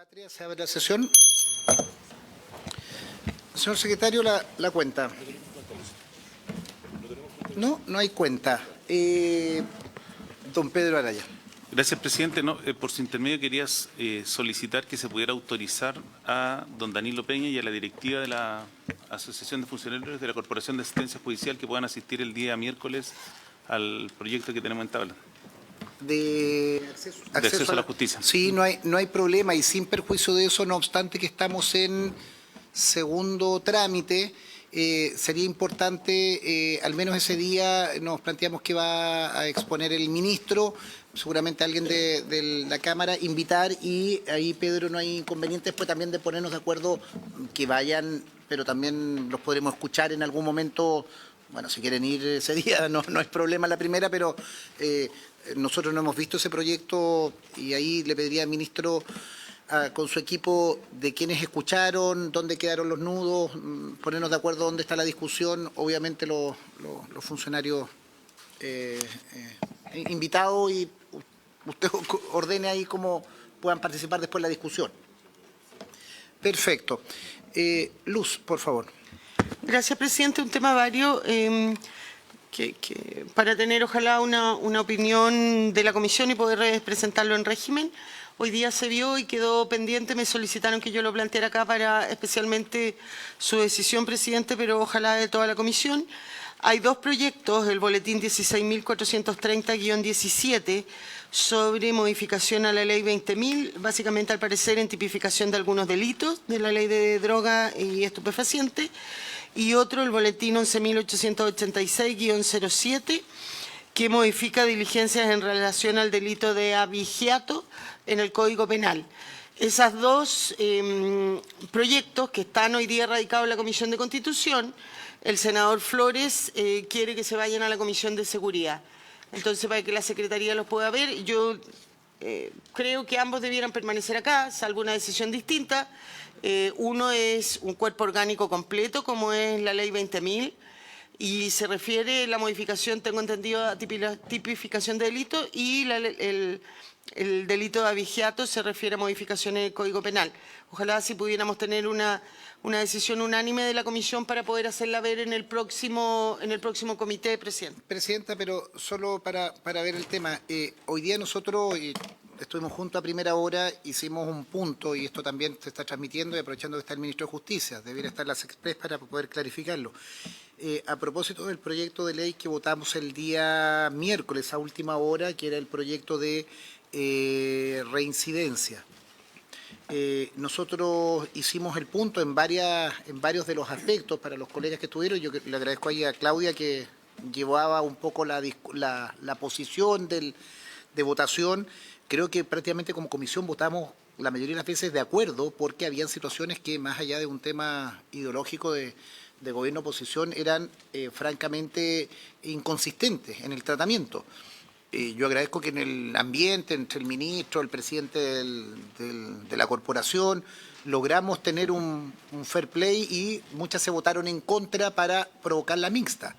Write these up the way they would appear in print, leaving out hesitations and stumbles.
Patria, se abre la sesión. Señor secretario, la cuenta. No, no hay cuenta. Don Pedro Araya. Gracias, presidente. No, por su intermedio querías solicitar que se pudiera autorizar a don Danilo Peña y a la directiva de la Asociación de Funcionarios de la Corporación de Asistencia Judicial que puedan asistir el día miércoles al proyecto que tenemos en tabla. De acceso a la justicia. Sí, no hay problema, y sin perjuicio de eso, no obstante que estamos en segundo trámite, sería importante, al menos ese día nos planteamos que va a exponer el ministro, seguramente alguien de la Cámara, invitar, y ahí, Pedro, no hay inconveniente después también de ponernos de acuerdo que vayan, pero también los podremos escuchar en algún momento. Bueno, si quieren ir ese día no es problema la primera, pero nosotros no hemos visto ese proyecto y ahí le pediría al ministro con su equipo de quienes escucharon, dónde quedaron los nudos, ponernos de acuerdo dónde está la discusión. Obviamente los funcionarios invitados, y usted ordene ahí cómo puedan participar después en la discusión. Perfecto. Luz, por favor. Gracias, presidente. Un tema vario para tener, ojalá, una opinión de la comisión y poder presentarlo en régimen. Hoy día se vio y quedó pendiente. Me solicitaron que yo lo planteara acá para especialmente su decisión, presidente, pero ojalá de toda la comisión. Hay dos proyectos, el boletín 16.430-17, sobre modificación a la ley 20.000, básicamente al parecer en tipificación de algunos delitos de la ley de droga y estupefaciente, y otro, el boletín 11.886-07, que modifica diligencias en relación al delito de abigeato en el Código Penal. Esos dos proyectos que están hoy día radicados en la Comisión de Constitución, el senador Flores quiere que se vayan a la Comisión de Seguridad. Entonces, para que la Secretaría los pueda ver, yo creo que ambos debieran permanecer acá, salvo una decisión distinta. Uno es un cuerpo orgánico completo, como es la ley 20.000, y se refiere la modificación, tengo entendido, a tipificación de delito, y el delito de abigeato se refiere a modificaciones del Código Penal. Ojalá si pudiéramos tener una decisión unánime de la comisión para poder hacerla ver en el próximo comité, presidente. Presidenta, pero solo para ver el tema, hoy día nosotros estuvimos juntos a primera hora, hicimos un punto, y esto también se está transmitiendo, y aprovechando que está el ministro de Justicia, debiera estar las Express para poder clarificarlo. A propósito del proyecto de ley que votamos el día miércoles a última hora, que era el proyecto de reincidencia. Nosotros hicimos el punto en varios de los aspectos para los colegas que estuvieron. Yo le agradezco ahí a Claudia que llevaba un poco la posición de votación. Creo que prácticamente como comisión votamos la mayoría de las veces de acuerdo, porque habían situaciones que, más allá de un tema ideológico de gobierno-oposición, eran francamente inconsistentes en el tratamiento. Yo agradezco que en el ambiente, entre el ministro, el presidente de la corporación, logramos tener un fair play, y muchas se votaron en contra para provocar la mixta.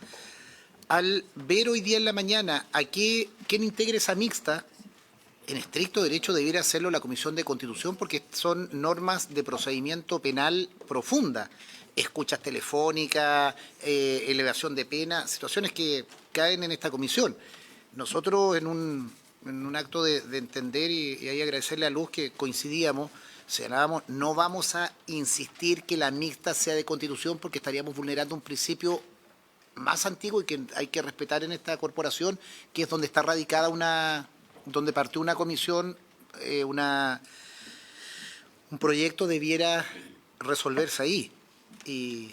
Al ver hoy día en la mañana a quién integre esa mixta, en estricto derecho debiera hacerlo la Comisión de Constitución, porque son normas de procedimiento penal profunda. Escuchas telefónicas, elevación de pena, situaciones que caen en esta comisión. Nosotros, en un acto de entender y ahí agradecerle a Luz que coincidíamos, señalábamos, no vamos a insistir que la mixta sea de Constitución, porque estaríamos vulnerando un principio más antiguo y que hay que respetar en esta corporación, que es donde está radicada donde partió una comisión, un proyecto debiera resolverse ahí. Y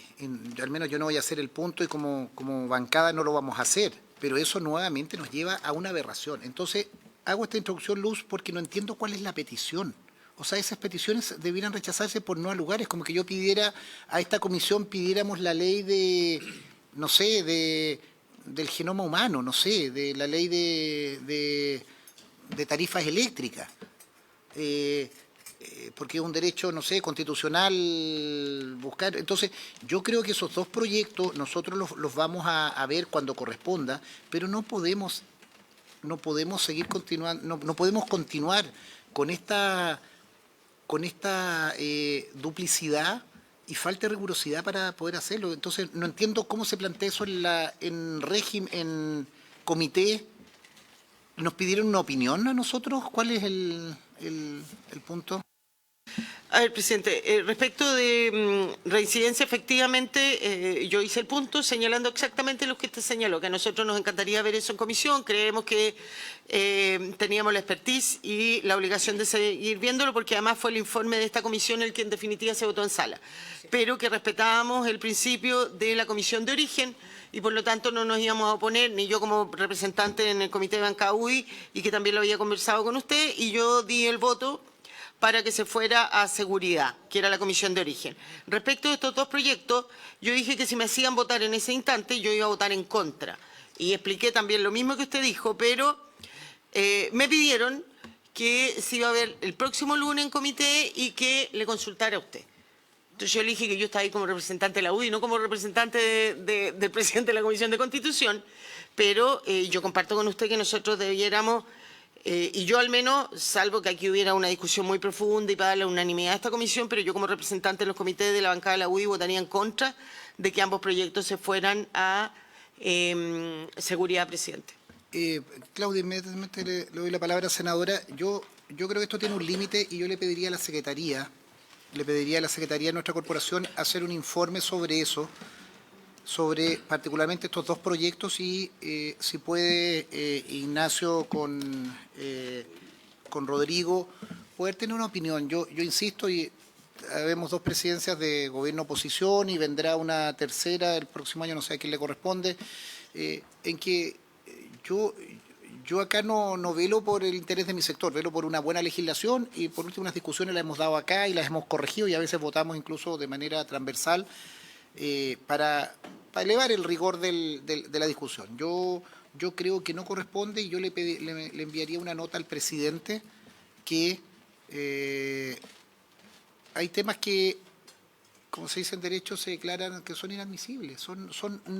al menos yo no voy a hacer el punto, y como bancada no lo vamos a hacer, pero eso nuevamente nos lleva a una aberración. Entonces, hago esta introducción, Luz, porque no entiendo cuál es la petición. O sea, esas peticiones debieran rechazarse por no a lugares, como que yo pidiera a esta comisión, pidiéramos la ley de, no sé, del genoma humano, no sé, de la ley de tarifas eléctricas. Porque es un derecho, no sé, constitucional buscar. Entonces, yo creo que esos dos proyectos nosotros los vamos a ver cuando corresponda, pero no podemos seguir continuando, no podemos continuar con esta con esta duplicidad y falta de rigurosidad para poder hacerlo. Entonces, no entiendo cómo se plantea eso en comité. ¿Nos pidieron una opinión a nosotros? ¿Cuál es el punto? A ver, presidente, respecto de reincidencia, efectivamente, yo hice el punto señalando exactamente lo que usted señaló, que a nosotros nos encantaría ver eso en comisión, creemos que teníamos la expertise y la obligación de seguir viéndolo, porque además fue el informe de esta comisión el que en definitiva se votó en sala, pero que respetábamos el principio de la comisión de origen y por lo tanto no nos íbamos a oponer, ni yo como representante en el comité de bancada UDI, y que también lo había conversado con usted, y yo di el voto para que se fuera a seguridad, que era la comisión de origen. Respecto de estos dos proyectos, yo dije que si me hacían votar en ese instante, yo iba a votar en contra. Y expliqué también lo mismo que usted dijo, pero me pidieron que se iba a ver el próximo lunes en comité y que le consultara a usted. Entonces yo le dije que yo estaba ahí como representante de la UDI, no como representante del presidente de la Comisión de Constitución, pero yo comparto con usted que nosotros debiéramos... y yo al menos, salvo que aquí hubiera una discusión muy profunda y para darle unanimidad a esta comisión, pero yo como representante de los comités de la bancada de la UDI votaría en contra de que ambos proyectos se fueran a seguridad, presidente. Claudia, inmediatamente le doy la palabra, senadora. Yo creo que esto tiene un límite y yo le pediría a la Secretaría de nuestra corporación hacer un informe sobre eso, sobre particularmente estos dos proyectos y si puede Ignacio con Rodrigo poder tener una opinión. Yo insisto, y vemos dos presidencias de gobierno oposición y vendrá una tercera el próximo año, no sé a quién le corresponde, en que yo acá no velo por el interés de mi sector, velo por una buena legislación y por último unas discusiones las hemos dado acá y las hemos corregido y a veces votamos incluso de manera transversal para elevar el rigor de la discusión. Yo creo que no corresponde y yo le enviaría una nota al presidente que hay temas que, como se dice en derecho, se declaran que son inadmisibles,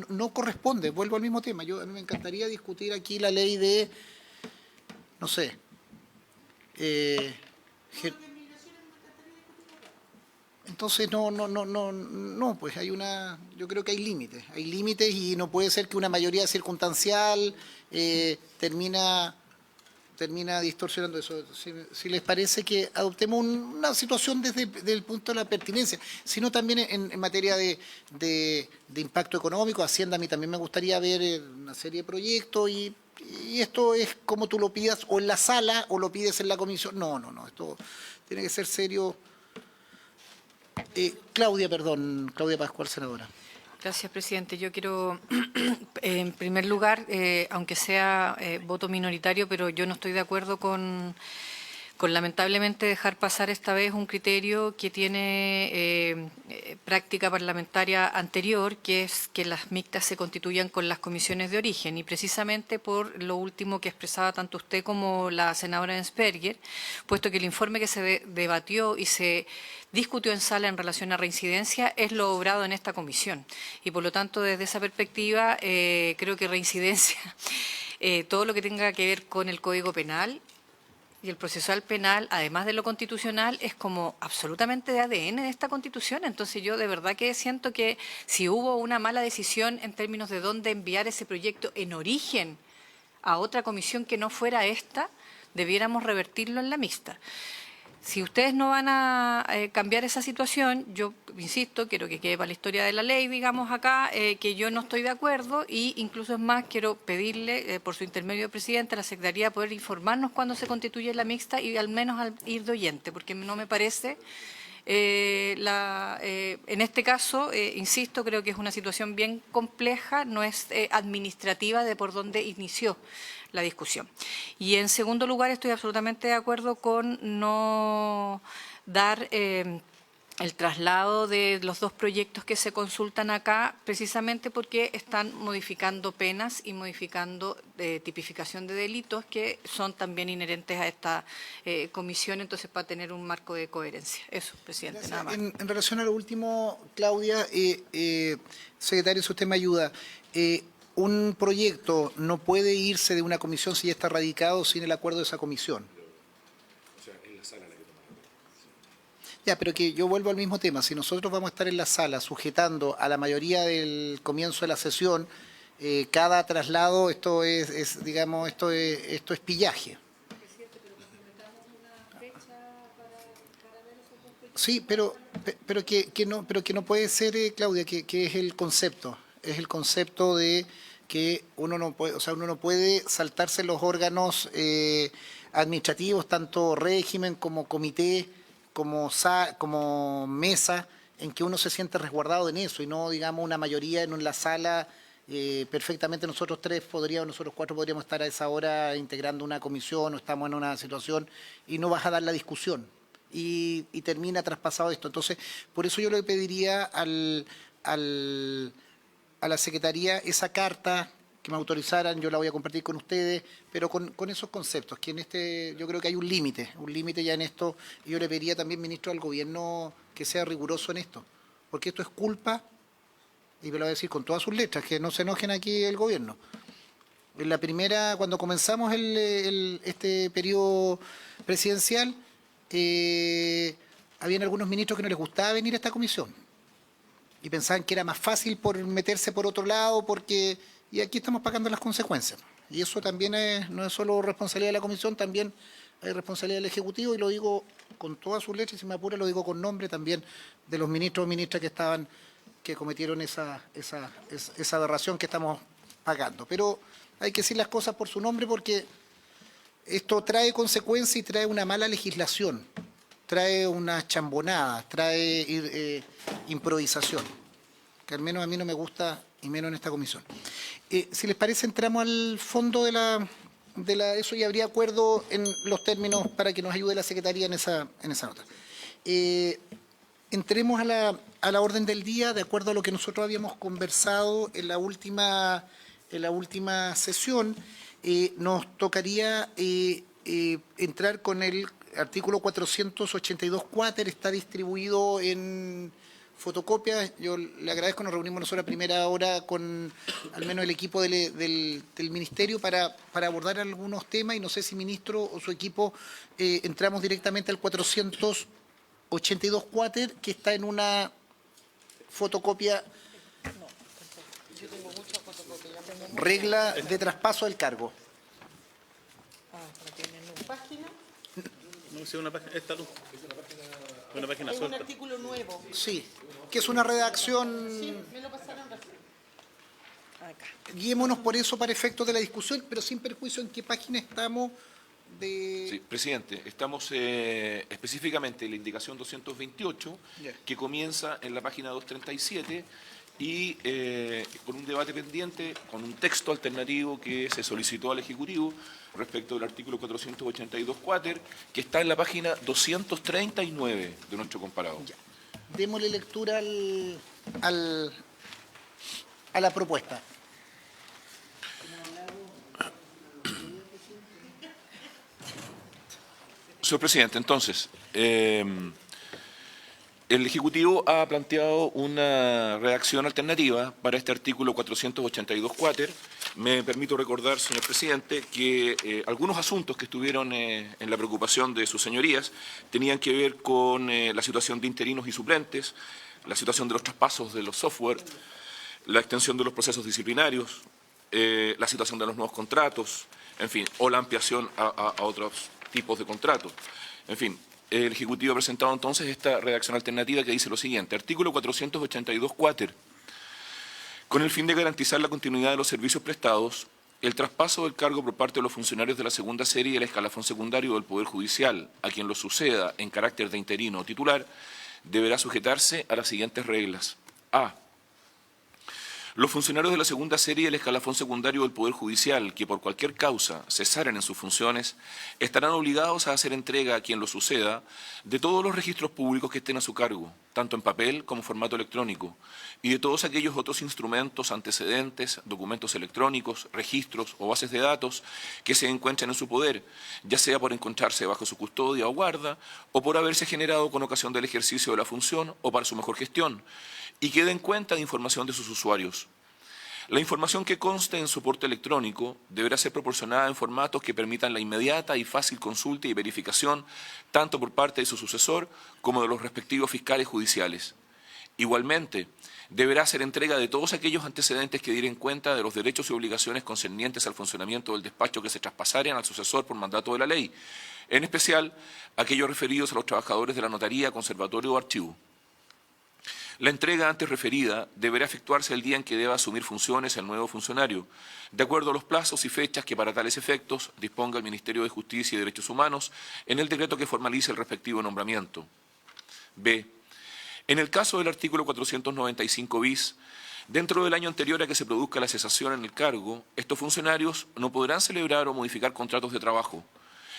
no corresponde. Vuelvo al mismo tema. A mí me encantaría discutir aquí la ley de, no sé, entonces pues yo creo que hay límites y no puede ser que una mayoría circunstancial termina distorsionando eso. Si les parece que adoptemos una situación desde el punto de la pertinencia, sino también en materia de impacto económico. Hacienda, a mí también me gustaría ver una serie de proyectos y esto es como tú lo pidas o en la sala o lo pides en la comisión. No, esto tiene que ser serio. Claudia Pascual, senadora. Gracias, presidente. Yo quiero, en primer lugar, aunque sea voto minoritario, pero yo no estoy de acuerdo con lamentablemente dejar pasar esta vez un criterio que tiene práctica parlamentaria anterior, que es que las mixtas se constituyan con las comisiones de origen. Y precisamente por lo último que expresaba tanto usted como la senadora Ensperger, puesto que el informe que se debatió y se discutió en sala en relación a reincidencia es lo obrado en esta comisión. Y por lo tanto, desde esa perspectiva, creo que reincidencia, todo lo que tenga que ver con el Código Penal y el procesal penal, además de lo constitucional, es como absolutamente de ADN de esta Constitución. Entonces yo de verdad que siento que si hubo una mala decisión en términos de dónde enviar ese proyecto en origen a otra comisión que no fuera esta, debiéramos revertirlo en la mixta. Si ustedes no van a cambiar esa situación, yo insisto, quiero que quede para la historia de la ley, digamos acá, que yo no estoy de acuerdo y incluso es más, quiero pedirle, por su intermedio, presidente, a la Secretaría poder informarnos cuándo se constituye la mixta y al menos al ir de oyente, porque no me parece... en este caso, insisto, creo que es una situación bien compleja, no es administrativa de por dónde inició la discusión. Y en segundo lugar, estoy absolutamente de acuerdo con no dar el traslado de los dos proyectos que se consultan acá, precisamente porque están modificando penas y modificando tipificación de delitos que son también inherentes a esta comisión, entonces para tener un marco de coherencia. Eso, presidente, nada más. En relación a lo último, Claudia, secretario, si usted me ayuda, un proyecto no puede irse de una comisión si ya está radicado sin el acuerdo de esa comisión. Ya, pero que yo vuelvo al mismo tema. Si nosotros vamos a estar en la sala sujetando a la mayoría del comienzo de la sesión, cada traslado, digamos, esto es pillaje. Sí, pero que no puede ser, Claudia, que es el concepto. Es el concepto de que uno no puede, o sea, uno no puede saltarse los órganos administrativos, tanto régimen como comité, como mesa, en que uno se siente resguardado en eso y no, digamos, una mayoría en la sala. Perfectamente nosotros cuatro podríamos estar a esa hora integrando una comisión o estamos en una situación y no vas a dar la discusión y termina traspasado esto. Entonces, por eso yo le pediría a la Secretaría esa carta que me autorizaran, yo la voy a compartir con ustedes, pero con esos conceptos, que yo creo que hay un límite ya en esto, y yo le pediría también, ministro, al gobierno que sea riguroso en esto, porque esto es culpa, y me lo voy a decir con todas sus letras, que no se enojen aquí el gobierno. En la primera, cuando comenzamos este periodo presidencial, habían algunos ministros que no les gustaba venir a esta comisión y pensaban que era más fácil por meterse por otro lado, y aquí estamos pagando las consecuencias. Y eso también no es solo responsabilidad de la comisión, también hay responsabilidad del Ejecutivo, y lo digo con todas sus letras, y si me apura lo digo con nombre también de los ministros o ministras que cometieron esa aberración que estamos pagando. Pero hay que decir las cosas por su nombre, porque esto trae consecuencias y trae una mala legislación, trae una chambonada, trae improvisación, que al menos a mí no me gusta, y menos en esta comisión. Si les parece, entramos al fondo de eso y habría acuerdo en los términos para que nos ayude la Secretaría en esa nota. Entremos a la orden del día, de acuerdo a lo que nosotros habíamos conversado en la última sesión. Nos tocaría entrar con el artículo 482 cuáter, está distribuido en fotocopias. Yo le agradezco, nos reunimos nosotros a primera hora con al menos el equipo del Ministerio para abordar algunos temas, y no sé si ministro o su equipo entramos directamente al 482 cuáter, que está en una fotocopia. Regla de traspaso del cargo. ¿Página? No, sí, una página, esta luz. Una página Es un suelta. artículo nuevo. Sí, que es una redacción. Sí, me lo pasaron recién. Acá. Guiémonos por eso para efectos de la discusión, pero sin perjuicio en qué página estamos de... Sí, presidente, estamos específicamente en la indicación 228, Ya. que comienza en la página 237 y con un debate pendiente, con un texto alternativo que se solicitó al Ejecutivo respecto del artículo 482 cuáter, que está en la página 239 de nuestro comparado. Ya. Démosle lectura a la propuesta. Señor presidente, entonces, el Ejecutivo ha planteado una redacción alternativa para este artículo 482 cuáter. Me permito recordar, señor presidente, que algunos asuntos que estuvieron en la preocupación de sus señorías tenían que ver con la situación de interinos y suplentes, la situación de los traspasos de los software, la extensión de los procesos disciplinarios, la situación de los nuevos contratos, en fin, o la ampliación a otros tipos de contratos. En fin, el Ejecutivo ha presentado entonces esta redacción alternativa que dice lo siguiente: artículo 482 cuáter. Con el fin de garantizar la continuidad de los servicios prestados, el traspaso del cargo por parte de los funcionarios de la segunda serie y el escalafón secundario del Poder Judicial a quien lo suceda en carácter de interino o titular deberá sujetarse a las siguientes reglas. A. Los funcionarios de la segunda serie y el escalafón secundario del Poder Judicial que por cualquier causa cesaren en sus funciones estarán obligados a hacer entrega a quien lo suceda de todos los registros públicos que estén a su cargo, tanto en papel como en formato electrónico, y de todos aquellos otros instrumentos, antecedentes, documentos electrónicos, registros o bases de datos que se encuentren en su poder, ya sea por encontrarse bajo su custodia o guarda, o por haberse generado con ocasión del ejercicio de la función o para su mejor gestión, y que den cuenta de información de sus usuarios. La información que conste en soporte electrónico deberá ser proporcionada en formatos que permitan la inmediata y fácil consulta y verificación tanto por parte de su sucesor como de los respectivos fiscales judiciales. Igualmente, deberá hacer entrega de todos aquellos antecedentes que dieren cuenta de los derechos y obligaciones concernientes al funcionamiento del despacho que se traspasaren al sucesor por mandato de la ley, en especial aquellos referidos a los trabajadores de la notaría, conservatorio o archivo. La entrega antes referida deberá efectuarse el día en que deba asumir funciones el nuevo funcionario, de acuerdo a los plazos y fechas que para tales efectos disponga el Ministerio de Justicia y Derechos Humanos en el decreto que formalice el respectivo nombramiento. B. En el caso del artículo 495 bis, dentro del año anterior a que se produzca la cesación en el cargo, estos funcionarios no podrán celebrar o modificar contratos de trabajo.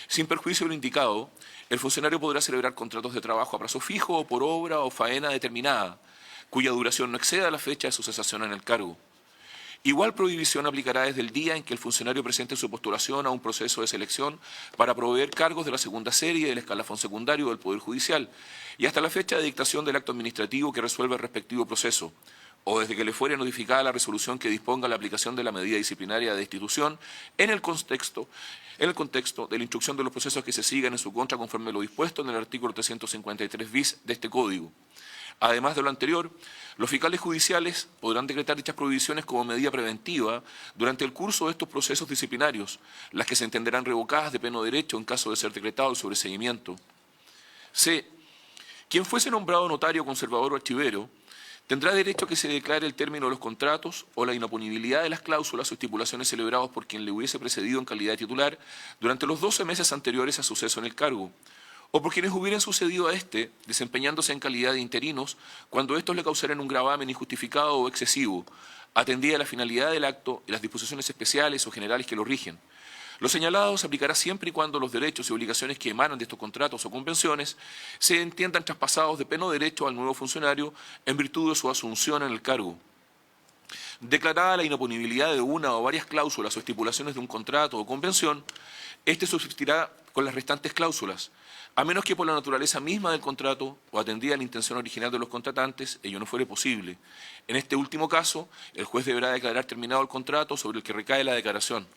Sin perjuicio de lo indicado, el funcionario podrá celebrar contratos de trabajo a plazo fijo o por obra o faena determinada, cuya duración no exceda la fecha de su cesación en el cargo. Igual prohibición aplicará desde el día en que el funcionario presente su postulación a un proceso de selección para proveer cargos de la segunda serie del escalafón secundario del Poder Judicial y hasta la fecha de dictación del acto administrativo que resuelva el respectivo proceso, o desde que le fuere notificada la resolución que disponga la aplicación de la medida disciplinaria de destitución en el contexto de la instrucción de los procesos que se sigan en su contra conforme a lo dispuesto en el artículo 353 bis de este Código. Además de lo anterior, los fiscales judiciales podrán decretar dichas prohibiciones como medida preventiva durante el curso de estos procesos disciplinarios, las que se entenderán revocadas de pleno derecho en caso de ser decretado el sobreseguimiento. C. Quien fuese nombrado notario, conservador o archivero tendrá derecho a que se declare el término de los contratos o la inoponibilidad de las cláusulas o estipulaciones celebrados por quien le hubiese precedido en calidad de titular durante los 12 meses anteriores a su ceso en el cargo, o por quienes hubieran sucedido a éste, desempeñándose en calidad de interinos, cuando estos le causaren un gravamen injustificado o excesivo, atendida a la finalidad del acto y las disposiciones especiales o generales que lo rigen. Lo señalado se aplicará siempre y cuando los derechos y obligaciones que emanan de estos contratos o convenciones se entiendan traspasados de pleno derecho al nuevo funcionario en virtud de su asunción en el cargo. Declarada la inoponibilidad de una o varias cláusulas o estipulaciones de un contrato o convención, este subsistirá con las restantes cláusulas, a menos que por la naturaleza misma del contrato o atendida a la intención original de los contratantes, ello no fuere posible. En este último caso, el juez deberá declarar terminado el contrato sobre el que recae la declaración.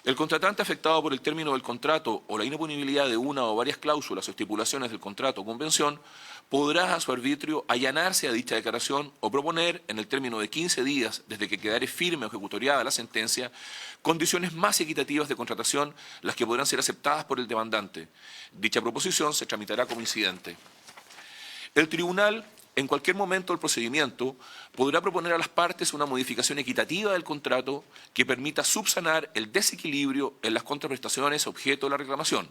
El contratante afectado por el término del contrato o la inoponibilidad de una o varias cláusulas o estipulaciones del contrato o convención podrá a su arbitrio allanarse a dicha declaración o proponer, en el término de 15 días desde que quedare firme o ejecutoriada la sentencia, condiciones más equitativas de contratación, las que podrán ser aceptadas por el demandante. Dicha proposición se tramitará como incidente. El tribunal, en cualquier momento del procedimiento, podrá proponer a las partes una modificación equitativa del contrato que permita subsanar el desequilibrio en las contraprestaciones objeto de la reclamación.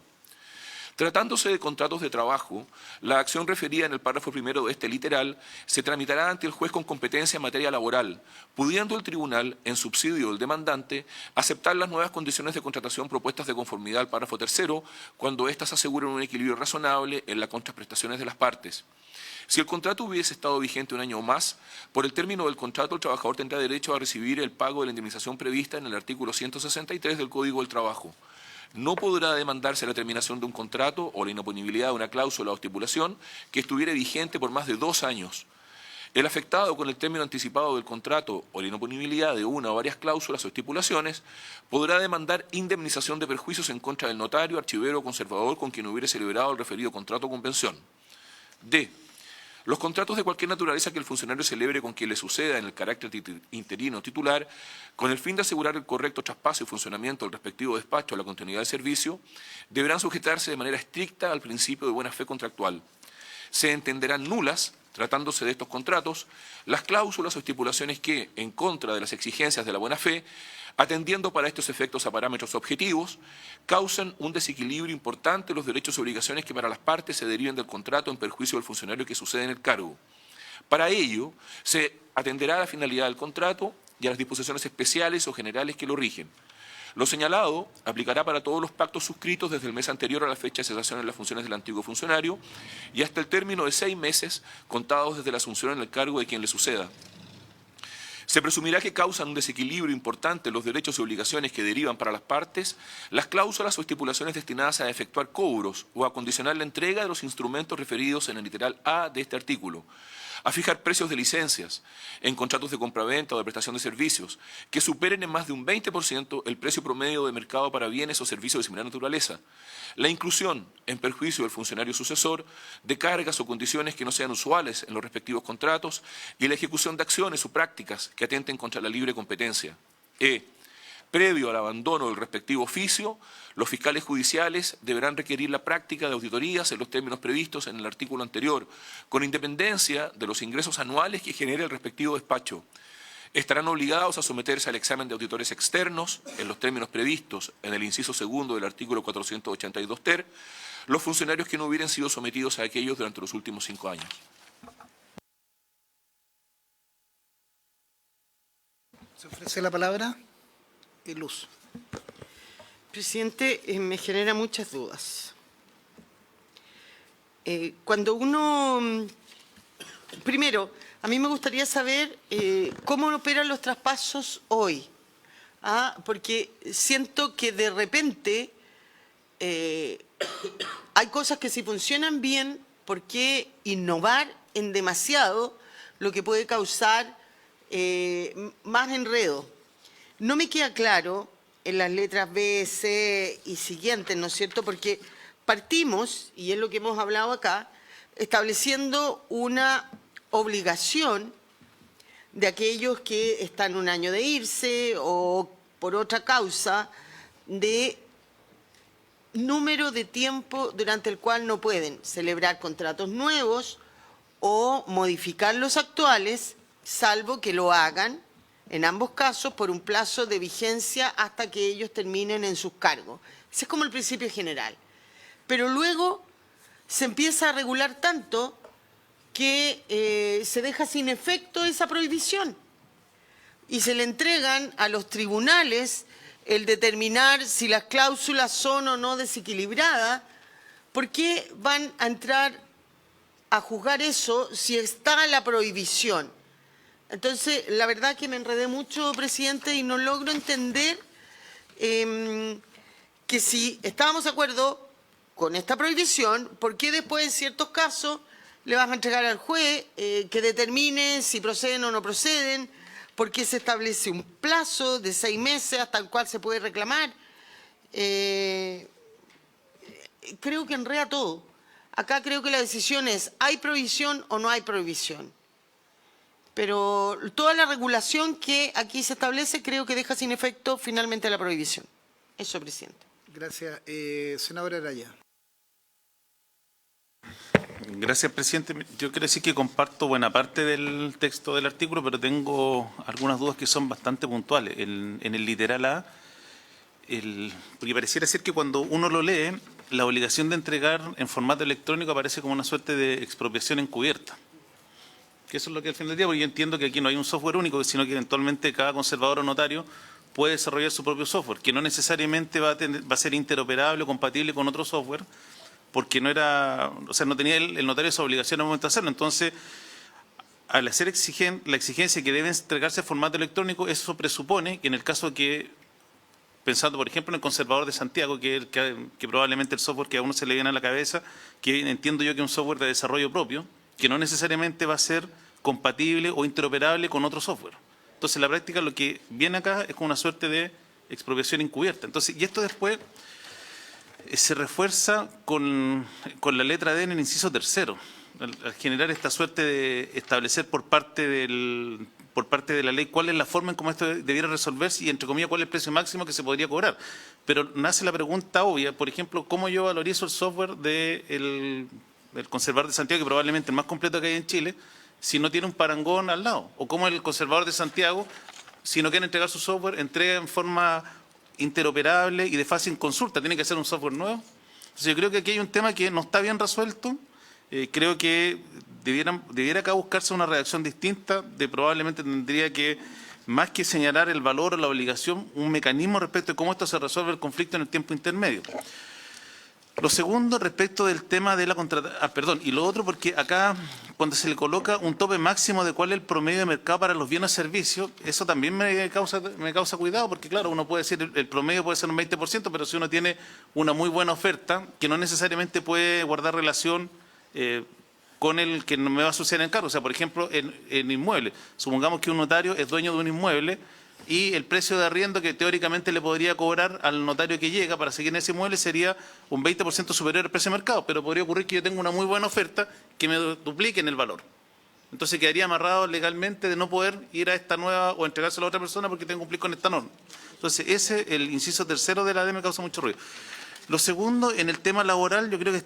Tratándose de contratos de trabajo, la acción referida en el párrafo primero de este literal se tramitará ante el juez con competencia en materia laboral, pudiendo el tribunal, en subsidio del demandante, aceptar las nuevas condiciones de contratación propuestas de conformidad al párrafo tercero, cuando éstas aseguren un equilibrio razonable en las contraprestaciones de las partes. Si el contrato hubiese estado vigente un año o más, por el término del contrato el trabajador tendrá derecho a recibir el pago de la indemnización prevista en el artículo 163 del Código del Trabajo. No podrá demandarse la terminación de un contrato o la inoponibilidad de una cláusula o estipulación que estuviera vigente por más de 2 años. El afectado con el término anticipado del contrato o la inoponibilidad de una o varias cláusulas o estipulaciones podrá demandar indemnización de perjuicios en contra del notario, archivero o conservador con quien hubiere celebrado el referido contrato o convención. D. Los contratos de cualquier naturaleza que el funcionario celebre con quien le suceda en el carácter interino titular, con el fin de asegurar el correcto traspaso y funcionamiento del respectivo despacho a la continuidad del servicio, deberán sujetarse de manera estricta al principio de buena fe contractual. Se entenderán nulas, tratándose de estos contratos, las cláusulas o estipulaciones que, en contra de las exigencias de la buena fe, atendiendo para estos efectos a parámetros objetivos, causan un desequilibrio importante en los derechos y obligaciones que para las partes se deriven del contrato en perjuicio del funcionario que sucede en el cargo. Para ello, se atenderá a la finalidad del contrato y a las disposiciones especiales o generales que lo rigen. Lo señalado aplicará para todos los pactos suscritos desde el mes anterior a la fecha de cesación en las funciones del antiguo funcionario y hasta el término de 6 meses contados desde la asunción en el cargo de quien le suceda. Se presumirá que causan un desequilibrio importante en los derechos y obligaciones que derivan para las partes las cláusulas o estipulaciones destinadas a efectuar cobros o a condicionar la entrega de los instrumentos referidos en el literal A de este artículo, a fijar precios de licencias en contratos de compraventa o de prestación de servicios que superen en más de un 20% el precio promedio de mercado para bienes o servicios de similar naturaleza. La inclusión, en perjuicio del funcionario sucesor, de cargas o condiciones que no sean usuales en los respectivos contratos y la ejecución de acciones o prácticas que atenten contra la libre competencia. Previo al abandono del respectivo oficio, los fiscales judiciales deberán requerir la práctica de auditorías en los términos previstos en el artículo anterior, con independencia de los ingresos anuales que genere el respectivo despacho. Estarán obligados a someterse al examen de auditores externos, en los términos previstos en el inciso segundo del artículo 482 ter, los funcionarios que no hubieran sido sometidos a aquellos durante los últimos 5 años. ¿Se ofrece la palabra? Luz. Presidente, me genera muchas dudas. Cuando uno... Primero, a mí me gustaría saber cómo operan los traspasos hoy. Porque siento que de repente hay cosas que si funcionan bien, ¿por qué innovar en demasiado lo que puede causar más enredo? No me queda claro en las letras B, C y siguientes, ¿no es cierto? Porque partimos, y es lo que hemos hablado acá, estableciendo una obligación de aquellos que están un año de irse o por otra causa de número de tiempo durante el cual no pueden celebrar contratos nuevos o modificar los actuales, salvo que lo hagan en ambos casos por un plazo de vigencia hasta que ellos terminen en sus cargos. Ese es como el principio general. Pero luego se empieza a regular tanto que se deja sin efecto esa prohibición y se le entregan a los tribunales el determinar si las cláusulas son o no desequilibradas. ¿Por qué van a entrar a juzgar eso si está la prohibición? Entonces, la verdad que me enredé mucho, presidente, y no logro entender que si estábamos de acuerdo con esta prohibición, ¿por qué después en ciertos casos le vas a entregar al juez que determine si proceden o no proceden? ¿Por qué se establece un plazo de 6 meses hasta el cual se puede reclamar? Creo que enreda todo. Acá creo que la decisión es, ¿hay prohibición o no hay prohibición? Pero toda la regulación que aquí se establece creo que deja sin efecto finalmente la prohibición. Eso, presidente. Gracias. Senadora Araya. Gracias, presidente. Yo quiero decir que comparto buena parte del texto del artículo, pero tengo algunas dudas que son bastante puntuales. En el literal A, porque pareciera ser que cuando uno lo lee, la obligación de entregar en formato electrónico aparece como una suerte de expropiación encubierta. Que eso es lo que al fin del día, porque yo entiendo que aquí no hay un software único, sino que eventualmente cada conservador o notario puede desarrollar su propio software, que no necesariamente va a ser interoperable o compatible con otro software, porque no tenía el notario esa obligación al momento de hacerlo. Entonces, al hacer la exigencia que debe entregarse en formato electrónico, eso presupone que en el caso que, pensando por ejemplo en el conservador de Santiago, que probablemente el software que a uno se le viene a la cabeza, que entiendo yo que es un software de desarrollo propio, que no necesariamente va a ser compatible o interoperable con otro software. Entonces, en la práctica, lo que viene acá es como una suerte de expropiación encubierta. Entonces, y esto después se refuerza con la letra D en el inciso tercero, al generar esta suerte de establecer por parte de la ley cuál es la forma en cómo esto debiera resolverse y, entre comillas, cuál es el precio máximo que se podría cobrar. Pero nace la pregunta obvia, por ejemplo, ¿cómo yo valorizo el software del conservador de Santiago, que probablemente el más completo que hay en Chile, si no tiene un parangón al lado? O cómo el conservador de Santiago, si no quiere entregar su software, entrega en forma interoperable y de fácil consulta. ¿Tiene que ser un software nuevo? Entonces, yo creo que aquí hay un tema que no está bien resuelto. Creo que debiera acá buscarse una redacción distinta. Probablemente tendría que, más que señalar el valor o la obligación, un mecanismo respecto de cómo esto se resuelve el conflicto en el tiempo intermedio. Lo segundo, respecto del tema de la contratación, y lo otro, porque acá, cuando se le coloca un tope máximo de cuál es el promedio de mercado para los bienes y servicios, eso también me causa cuidado, porque claro, uno puede decir, el promedio puede ser un 20%, pero si uno tiene una muy buena oferta, que no necesariamente puede guardar relación con el que no me va a suceder en cargo. O sea, por ejemplo, en inmuebles. Supongamos que un notario es dueño de un inmueble y el precio de arriendo que teóricamente le podría cobrar al notario que llega para seguir en ese inmueble sería un 20% superior al precio de mercado, pero podría ocurrir que yo tenga una muy buena oferta que me duplique en el valor. Entonces quedaría amarrado legalmente de no poder ir a esta nueva o entregárselo a otra persona porque tengo que cumplir con esta norma. Entonces el inciso tercero de la ley me causa mucho ruido. Lo segundo, en el tema laboral, yo creo que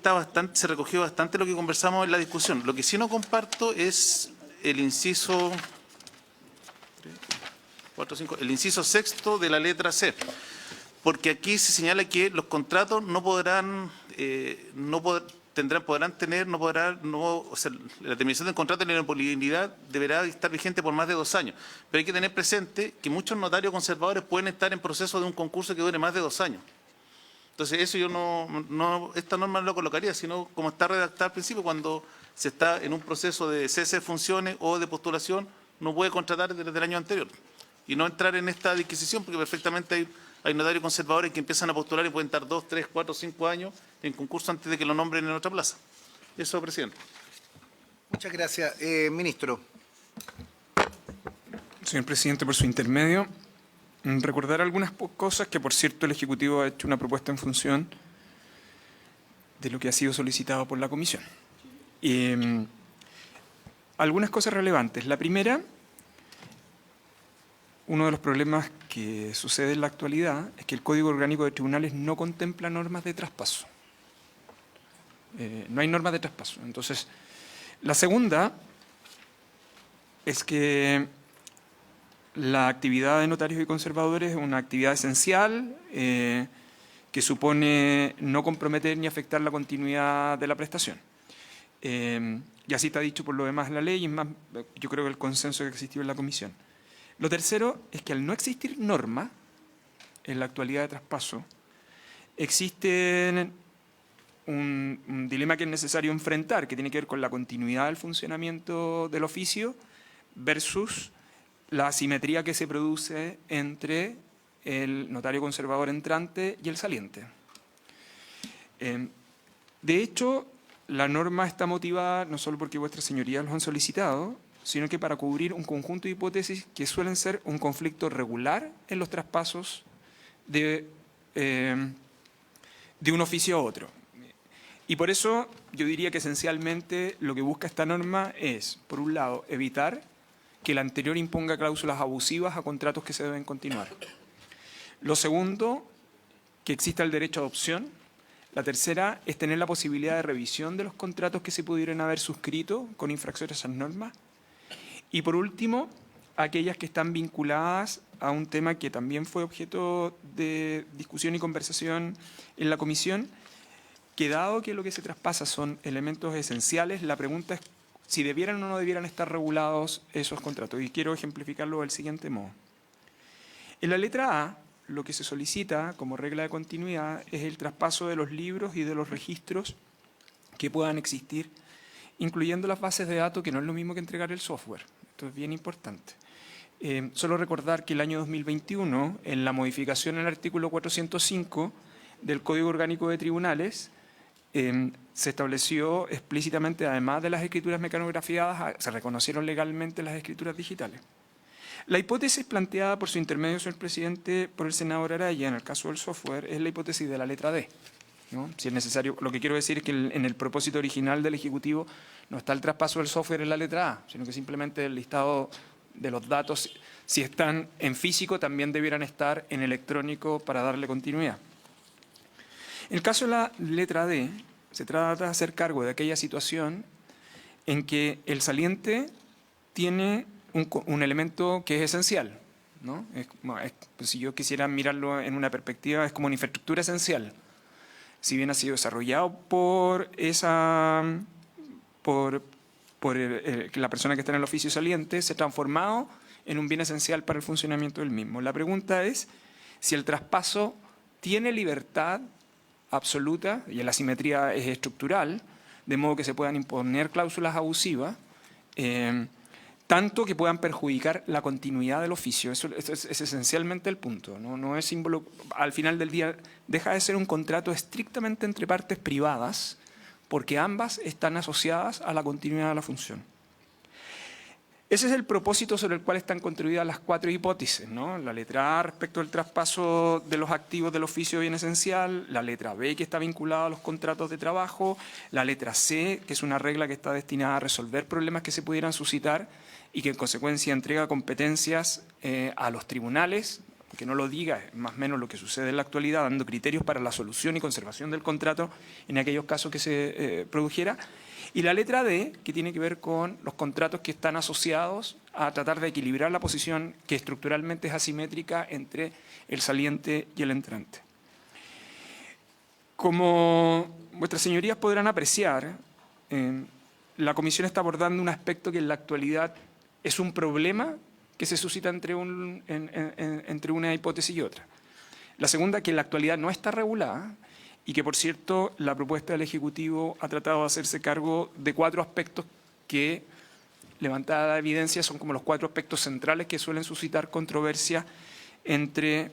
se recogió bastante lo que conversamos en la discusión. Lo que sí no comparto es el inciso 6º de la letra C, porque aquí se señala que los contratos o sea, la terminación del contrato de la inoponibilidad deberá estar vigente por más de 2 años. Pero hay que tener presente que muchos notarios conservadores pueden estar en proceso de un concurso que dure más de 2 años. Entonces, eso yo esta norma no lo colocaría, sino como está redactada al principio, cuando se está en un proceso de cese de funciones o de postulación, no puede contratar desde el año anterior. Y no entrar en esta disquisición, porque perfectamente hay notarios conservadores que empiezan a postular y pueden estar 2, 3, 4, 5 años en concurso antes de que lo nombren en otra plaza. Eso, presidente. Muchas gracias. Ministro. Señor presidente, por su intermedio, recordar algunas cosas que, por cierto, el Ejecutivo ha hecho una propuesta en función de lo que ha sido solicitado por la Comisión. Algunas cosas relevantes. La primera, uno de los problemas que sucede en la actualidad es que el Código Orgánico de Tribunales no contempla normas de traspaso. No hay normas de traspaso. Entonces, la segunda es que la actividad de notarios y conservadores es una actividad esencial que supone no comprometer ni afectar la continuidad de la prestación. Y así está dicho por lo demás en la ley y es más, yo creo que el consenso que existió en la Comisión. Lo tercero es que al no existir norma en la actualidad de traspaso, existe un dilema que es necesario enfrentar, que tiene que ver con la continuidad del funcionamiento del oficio versus la asimetría que se produce entre el notario conservador entrante y el saliente. De hecho, la norma está motivada no solo porque vuestras señorías los han solicitado, sino que para cubrir un conjunto de hipótesis que suelen ser un conflicto regular en los traspasos de un oficio a otro. Y por eso yo diría que esencialmente lo que busca esta norma es, por un lado, evitar que la anterior imponga cláusulas abusivas a contratos que se deben continuar. Lo segundo, que exista el derecho a adopción. La tercera es tener la posibilidad de revisión de los contratos que se pudieran haber suscrito con infracciones a esas normas. Y por último, aquellas que están vinculadas a un tema que también fue objeto de discusión y conversación en la Comisión, que dado que lo que se traspasa son elementos esenciales, la pregunta es si debieran o no debieran estar regulados esos contratos. Y quiero ejemplificarlo del siguiente modo. En la letra A, lo que se solicita como regla de continuidad es el traspaso de los libros y de los registros que puedan existir, incluyendo las bases de datos, que no es lo mismo que entregar el software. Esto es bien importante. Solo recordar que el año 2021, en la modificación al artículo 405 del Código Orgánico de Tribunales, se estableció explícitamente, además de las escrituras mecanografiadas, se reconocieron legalmente las escrituras digitales. La hipótesis planteada por su intermedio, señor presidente, por el senador Araya, en el caso del software, es la hipótesis de la letra D, ¿no? Si es necesario, lo que quiero decir es que en el propósito original del Ejecutivo no está el traspaso del software en la letra A, sino que simplemente el listado de los datos, si están en físico, también debieran estar en electrónico para darle continuidad. En el caso de la letra D, se trata de hacer cargo de aquella situación en que el saliente tiene un elemento que es esencial, ¿no? Si yo quisiera mirarlo en una perspectiva, es como una infraestructura esencial. Si bien ha sido desarrollado por la persona que está en el oficio saliente, se ha transformado en un bien esencial para el funcionamiento del mismo. La pregunta es si el traspaso tiene libertad absoluta, y la asimetría es estructural, de modo que se puedan imponer cláusulas abusivas, tanto que puedan perjudicar la continuidad del oficio. Eso es esencialmente el punto. No es símbolo, al final del día deja de ser un contrato estrictamente entre partes privadas, porque ambas están asociadas a la continuidad de la función. Ese es el propósito sobre el cual están construidas las 4 hipótesis, ¿no? La letra A respecto al traspaso de los activos del oficio de bien esencial, la letra B que está vinculada a los contratos de trabajo, la letra C que es una regla que está destinada a resolver problemas que se pudieran suscitar y que en consecuencia entrega competencias a los tribunales, que no lo diga, es más o menos lo que sucede en la actualidad, dando criterios para la solución y conservación del contrato en aquellos casos que se produjera. Y la letra D, que tiene que ver con los contratos que están asociados a tratar de equilibrar la posición que estructuralmente es asimétrica entre el saliente y el entrante. Como vuestras señorías podrán apreciar, la Comisión está abordando un aspecto que en la actualidad es un problema que se suscita entre una hipótesis y otra. La segunda, que en la actualidad no está regulada, y que, por cierto, la propuesta del Ejecutivo ha tratado de hacerse cargo de 4 aspectos que, levantada la evidencia, son como los 4 aspectos centrales que suelen suscitar controversia entre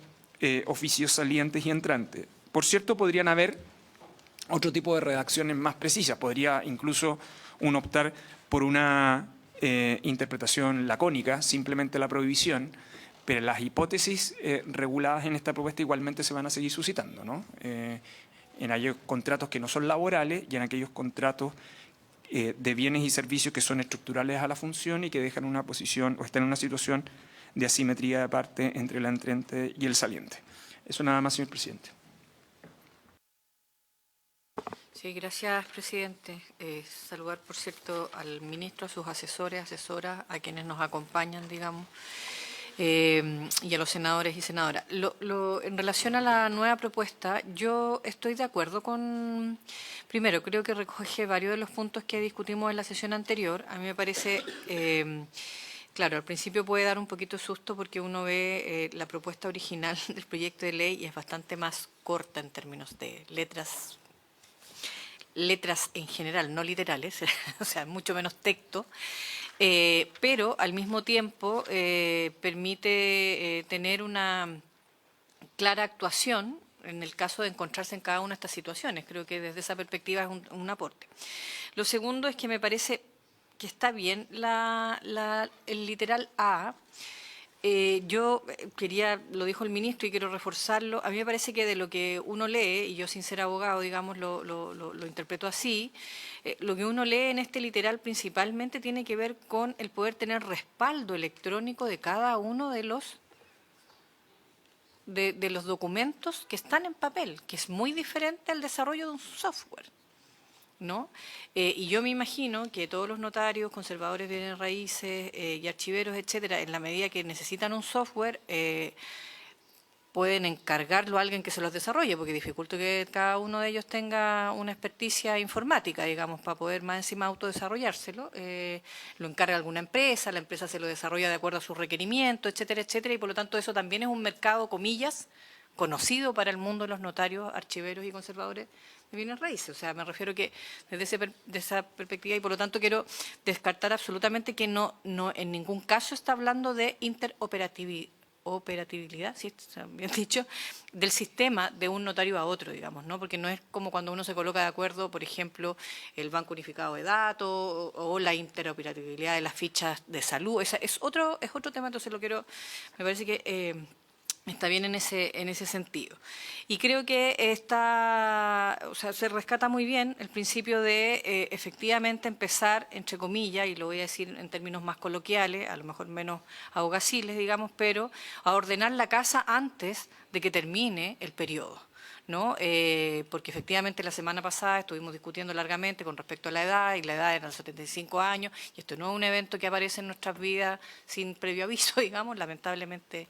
oficios salientes y entrantes. Por cierto, podrían haber otro tipo de redacciones más precisas. Podría incluso uno optar por una interpretación lacónica, simplemente la prohibición, pero las hipótesis reguladas en esta propuesta igualmente se van a seguir suscitando, ¿no? En aquellos contratos que no son laborales y en aquellos contratos de bienes y servicios que son estructurales a la función y que dejan una posición o están en una situación de asimetría de parte entre el entrante y el saliente. Eso nada más, señor presidente. Sí, gracias, presidente. Saludar, por cierto, al ministro, a sus asesores, asesoras, a quienes nos acompañan, digamos, y a los senadores y senadoras. En relación a la nueva propuesta, yo estoy de acuerdo con... Primero, creo que recoge varios de los puntos que discutimos en la sesión anterior. A mí me parece... Claro, al principio puede dar un poquito de susto porque uno ve la propuesta original del proyecto de ley y es bastante más corta en términos de letras en general, no literales, o sea, mucho menos texto. Pero al mismo tiempo permite tener una clara actuación en el caso de encontrarse en cada una de estas situaciones. Creo que desde esa perspectiva es un aporte. Lo segundo es que me parece que está bien el literal A. Yo quería, lo dijo el ministro y quiero reforzarlo, a mí me parece que de lo que uno lee, y yo sin ser abogado, digamos, lo interpreto así, lo que uno lee en este literal principalmente tiene que ver con el poder tener respaldo electrónico de cada uno de los documentos que están en papel, que es muy diferente al desarrollo de un software, ¿no? Y yo me imagino que todos los notarios, conservadores de bienes raíces y archiveros, etcétera, en la medida que necesitan un software, pueden encargarlo a alguien que se los desarrolle, porque dificulta que cada uno de ellos tenga una experticia informática, digamos, para poder más encima autodesarrollárselo. Lo encarga alguna empresa, la empresa se lo desarrolla de acuerdo a sus requerimientos, etcétera, etcétera, y por lo tanto eso también es un mercado, comillas, conocido para el mundo de los notarios, archiveros y conservadores de bienes raíces. O sea, me refiero que desde esa perspectiva, y por lo tanto quiero descartar absolutamente que no en ningún caso está hablando de interoperatividad, si está bien dicho, del sistema de un notario a otro, digamos, ¿no? Porque no es como cuando uno se coloca de acuerdo, por ejemplo, el Banco Unificado de Datos o la interoperabilidad de las fichas de salud. Es otro tema, entonces me parece que está bien en ese sentido. Y creo que se rescata muy bien el principio de efectivamente empezar, entre comillas, y lo voy a decir en términos más coloquiales, a lo mejor menos abogaciles, digamos, pero a ordenar la casa antes de que termine el periodo, ¿no? Porque efectivamente la semana pasada estuvimos discutiendo largamente con respecto a la edad, y la edad era los 75 años, y esto no es un evento que aparece en nuestras vidas sin previo aviso, digamos, lamentablemente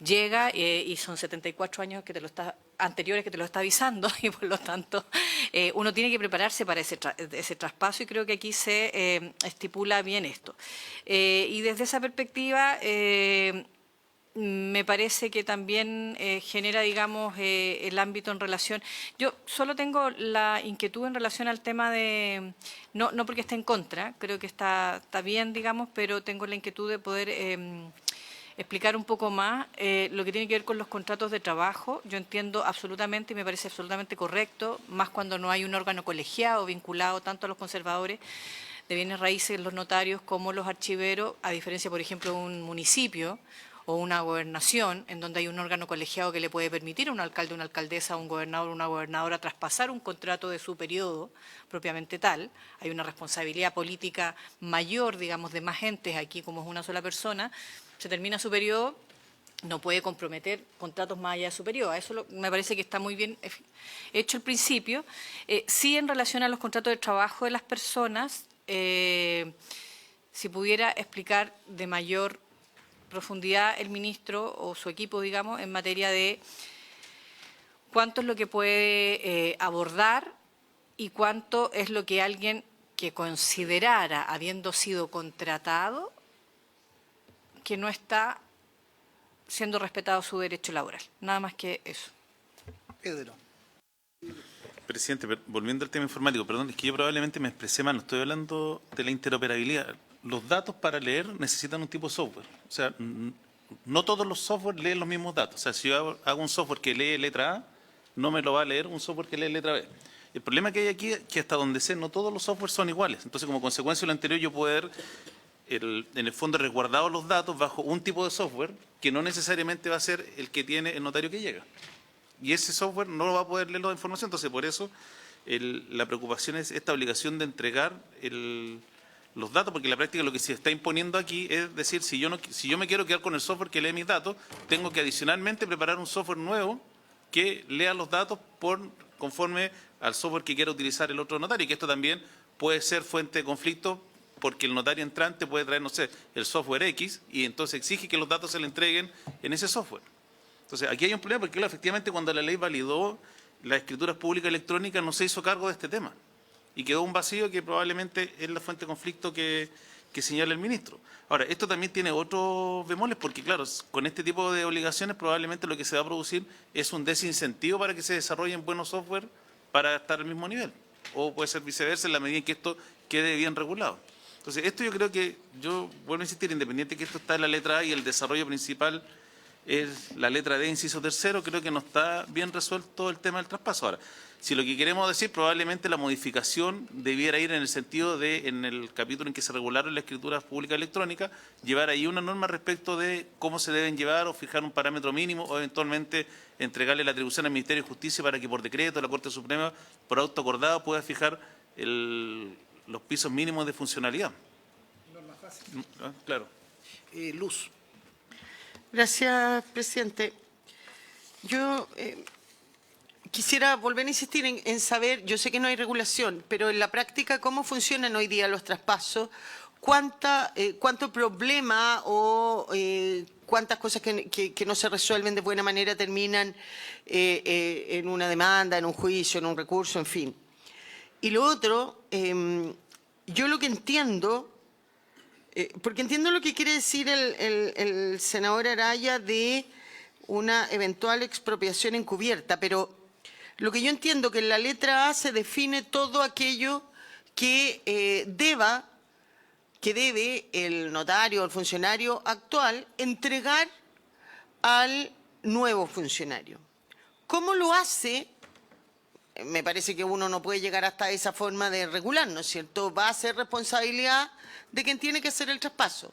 llega y son 74 años anteriores que te lo está avisando, y por lo tanto uno tiene que prepararse para ese traspaso, y creo que aquí se estipula bien esto. Y desde esa perspectiva me parece que también genera, digamos, el ámbito en relación... Yo solo tengo la inquietud en relación al tema de... No porque esté en contra, creo que está bien, digamos, pero tengo la inquietud de poder explicar un poco más lo que tiene que ver con los contratos de trabajo. Yo entiendo absolutamente y me parece absolutamente correcto, más cuando no hay un órgano colegiado vinculado tanto a los conservadores de bienes raíces, los notarios, como los archiveros, a diferencia, por ejemplo, de un municipio o una gobernación, en donde hay un órgano colegiado que le puede permitir a un alcalde, una alcaldesa, a un gobernador, una gobernadora traspasar un contrato de su periodo propiamente tal. Hay una responsabilidad política mayor, digamos, de más gentes aquí, como es una sola persona. Se termina su periodo, no puede comprometer contratos más allá de su periodo. Eso me parece que está muy bien hecho el principio. Sí, en relación a los contratos de trabajo de las personas, si pudiera explicar de mayor profundidad el ministro o su equipo, digamos, en materia de cuánto es lo que puede abordar y cuánto es lo que alguien que considerara, habiendo sido contratado, que no está siendo respetado su derecho laboral. Nada más que eso. Pedro. Presidente, volviendo al tema informático, perdón, es que yo probablemente me expresé mal, no estoy hablando de la interoperabilidad. Los datos para leer necesitan un tipo de software. O sea, no todos los software leen los mismos datos. O sea, si yo hago un software que lee letra A, no me lo va a leer un software que lee letra B. El problema que hay aquí es que hasta donde sé, no todos los softwares son iguales. Entonces, como consecuencia de lo anterior, yo puedo ver, en el fondo, resguardados los datos bajo un tipo de software que no necesariamente va a ser el que tiene el notario que llega. Y ese software no va a poder leer la información. Entonces, por eso, la preocupación es esta obligación de entregar los datos, porque en la práctica lo que se está imponiendo aquí es decir, si yo me quiero quedar con el software que lee mis datos, tengo que adicionalmente preparar un software nuevo que lea los datos conforme al software que quiera utilizar el otro notario, y que esto también puede ser fuente de conflicto, porque el notario entrante puede traer, no sé, el software X, y entonces exige que los datos se le entreguen en ese software. Entonces, aquí hay un problema, porque claro, efectivamente cuando la ley validó las escrituras públicas electrónicas no se hizo cargo de este tema. Y quedó un vacío que probablemente es la fuente de conflicto que señala el ministro. Ahora, esto también tiene otros bemoles, porque claro, con este tipo de obligaciones probablemente lo que se va a producir es un desincentivo para que se desarrollen buenos software para estar al mismo nivel. O puede ser viceversa en la medida en que esto quede bien regulado. Entonces, esto yo creo que, yo vuelvo a insistir, independiente que esto está en la letra A y el desarrollo principal es la letra D, inciso tercero, creo que no está bien resuelto el tema del traspaso. Ahora, si lo que queremos decir, probablemente la modificación debiera ir en el sentido de, en el capítulo en que se regularon la escritura pública electrónica, llevar ahí una norma respecto de cómo se deben llevar o fijar un parámetro mínimo o eventualmente entregarle la atribución al Ministerio de Justicia para que por decreto la Corte Suprema, por auto acordado, pueda fijar los pisos mínimos de funcionalidad. Norma fácil. Claro. Luz. Gracias, presidente. Yo quisiera volver a insistir en saber, yo sé que no hay regulación, pero en la práctica, ¿cómo funcionan hoy día los traspasos? ¿Cuánto problema o cuántas cosas que no se resuelven de buena manera terminan en una demanda, en un juicio, en un recurso, en fin? Y lo otro, yo lo que entiendo, porque entiendo lo que quiere decir el senador Araya de una eventual expropiación encubierta, pero lo que yo entiendo que en la letra A se define todo aquello que debe el notario o el funcionario actual entregar al nuevo funcionario. ¿Cómo lo hace? Me parece que uno no puede llegar hasta esa forma de regular, ¿no es cierto? Va a ser responsabilidad de quien tiene que hacer el traspaso.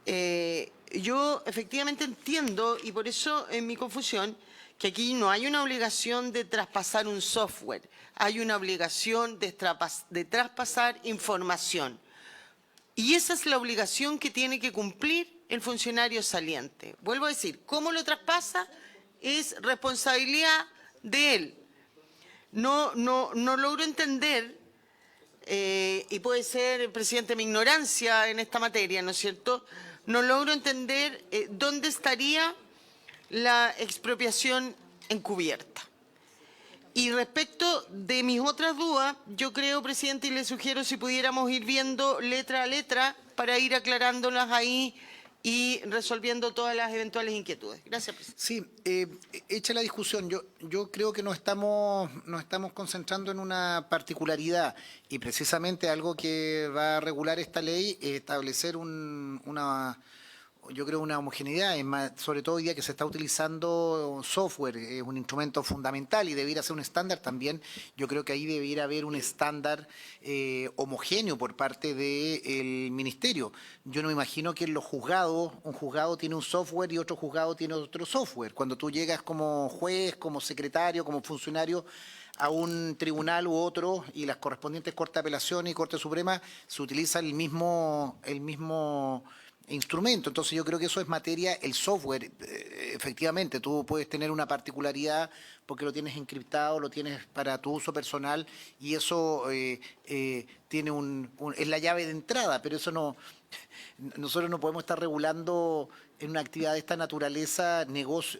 Yo efectivamente entiendo, y por eso en mi confusión, que aquí no hay una obligación de traspasar un software, hay una obligación de traspasar información. Y esa es la obligación que tiene que cumplir el funcionario saliente. Vuelvo a decir, ¿cómo lo traspasa? Es responsabilidad de él. No logro entender, y puede ser, presidente, mi ignorancia en esta materia, ¿no es cierto? No logro entender dónde estaría la expropiación encubierta. Y respecto de mis otras dudas, yo creo, presidente, y le sugiero si pudiéramos ir viendo letra a letra para ir aclarándolas ahí y resolviendo todas las eventuales inquietudes. Gracias, presidente. Sí, hecha la discusión, yo creo que nos estamos concentrando en una particularidad y precisamente algo que va a regular esta ley, establecer una yo creo, una homogeneidad, es más, sobre todo hoy día que se está utilizando software, es un instrumento fundamental y debiera ser un estándar también. Yo creo que ahí debiera haber un estándar homogéneo por parte del ministerio. Yo no me imagino que en los juzgados, un juzgado tiene un software y otro juzgado tiene otro software. Cuando tú llegas como juez, como secretario, como funcionario a un tribunal u otro y las correspondientes Corte de Apelación y Corte Suprema, se utiliza el mismo instrumento. Entonces yo creo que eso es materia, el software, efectivamente, tú puedes tener una particularidad porque lo tienes encriptado, lo tienes para tu uso personal y eso tiene es la llave de entrada, pero eso no, nosotros no podemos estar regulando en una actividad de esta naturaleza negocio,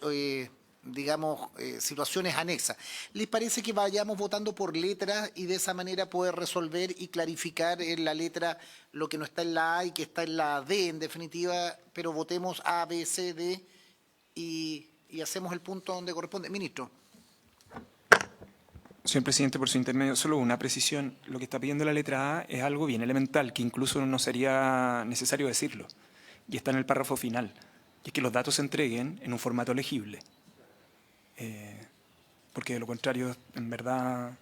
digamos, situaciones anexas. ¿Les parece que vayamos votando por letras y de esa manera poder resolver y clarificar en la letra lo que no está en la A y que está en la D, en definitiva, pero votemos A, B, C, D y hacemos el punto donde corresponde? Ministro. Señor presidente, por su intermedio, solo una precisión. Lo que está pidiendo la letra A es algo bien elemental, que incluso no sería necesario decirlo, y está en el párrafo final, y es que los datos se entreguen en un formato legible. Porque de lo contrario, en verdad,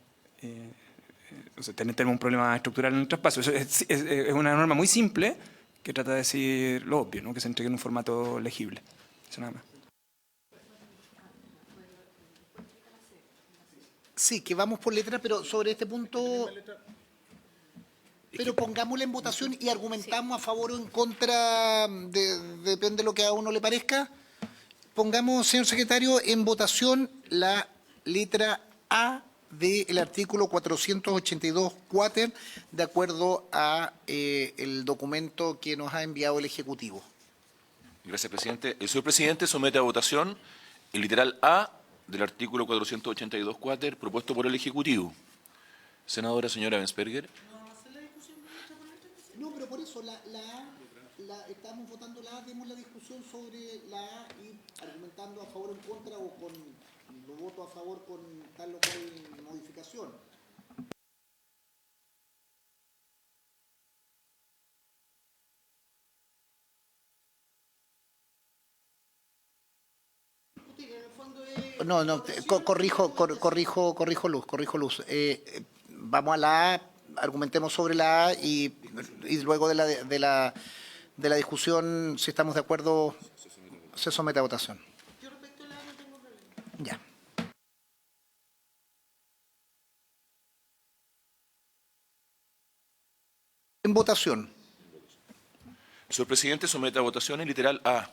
tenemos un problema estructural en el traspaso. Es una norma muy simple que trata de decir lo obvio, ¿no? Que se entregue en un formato legible. Eso nada más. Sí, que vamos por letras, pero sobre este punto... Pero pongámosla en votación y argumentamos a favor o en contra, depende de lo que a uno le parezca. Pongamos, señor secretario, en votación la letra A del artículo 482 cuáter, de acuerdo a el documento que nos ha enviado el Ejecutivo. Gracias, presidente. El señor presidente somete a votación el literal A del artículo 482 cuáter propuesto por el Ejecutivo. Senadora señora Bensperger. No, pero por eso estamos votando la A, demos la discusión sobre la A y argumentando a favor o en contra o con lo voto a favor con tal o cual modificación. No, corrijo luz. Vamos a la A, argumentemos sobre la A y luego de la discusión, si estamos de acuerdo, se somete a votación. Yo respecto a la A no tengo problema. Ya. En votación. Señor presidente somete a votación el literal A.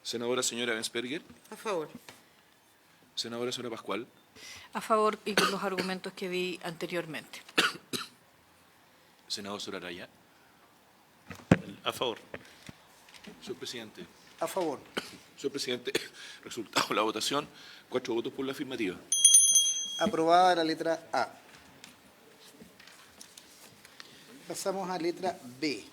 Senadora señora Bensperger. A favor. Senadora señora Pascual. A favor y con los argumentos que di anteriormente. Senador Soraraya. A favor. Señor presidente. A favor. Señor presidente, resultado de la votación, 4 votos por la afirmativa. Aprobada la letra A. Pasamos a letra B.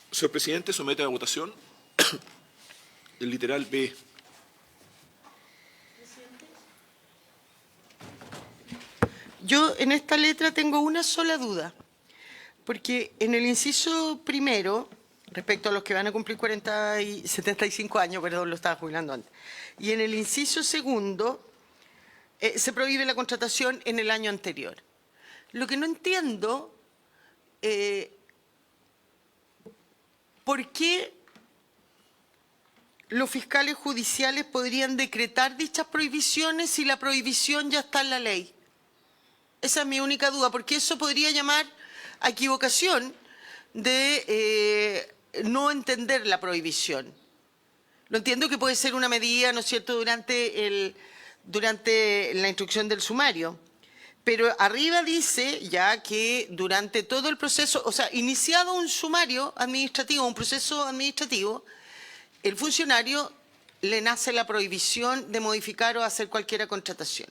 Señor presidente, somete a votación el literal B. Yo en esta letra tengo una sola duda, porque en el inciso primero, respecto a los que van a cumplir 75 años, perdón, lo estaba jubilando antes, y en el inciso segundo se prohíbe la contratación en el año anterior. Lo que no entiendo, ¿por qué los fiscales judiciales podrían decretar dichas prohibiciones si la prohibición ya está en la ley? Esa es mi única duda, porque eso podría llamar a equivocación de no entender la prohibición. Lo entiendo que puede ser una medida, ¿no es cierto?, durante la instrucción del sumario. Pero arriba dice ya que durante todo el proceso, o sea, iniciado un sumario administrativo, un proceso administrativo, el funcionario le nace la prohibición de modificar o hacer cualquier contratación.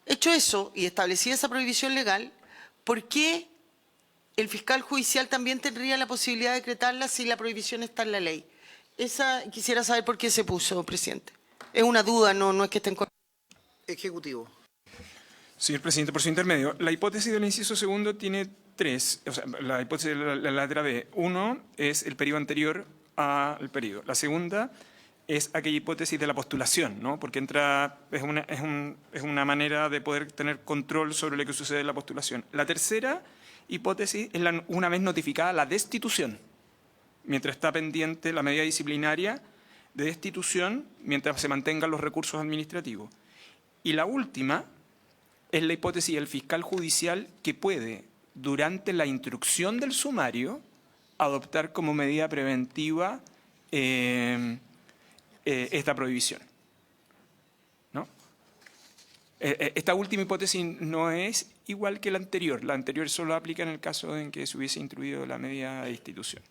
Hecho eso y establecida esa prohibición legal, ¿por qué el fiscal judicial también tendría la posibilidad de decretarla si la prohibición está en la ley. Esa quisiera saber por qué se puso, presidente. Es una duda, no es que estén... Ejecutivo. Señor presidente, por su intermedio, la hipótesis del inciso segundo tiene tres, o sea, la hipótesis de la letra B. Uno es el periodo anterior al periodo. La segunda es aquella hipótesis de la postulación, ¿no? Porque es una manera de poder tener control sobre lo que sucede en la postulación. La tercera hipótesis es una vez notificada la destitución, mientras está pendiente la medida disciplinaria de destitución, mientras se mantengan los recursos administrativos. Y la última es la hipótesis del fiscal judicial que puede, durante la instrucción del sumario, adoptar como medida preventiva esta prohibición, ¿no? Esta última hipótesis no es igual que la anterior. La anterior solo aplica en el caso en que se hubiese instruido la medida de destitución.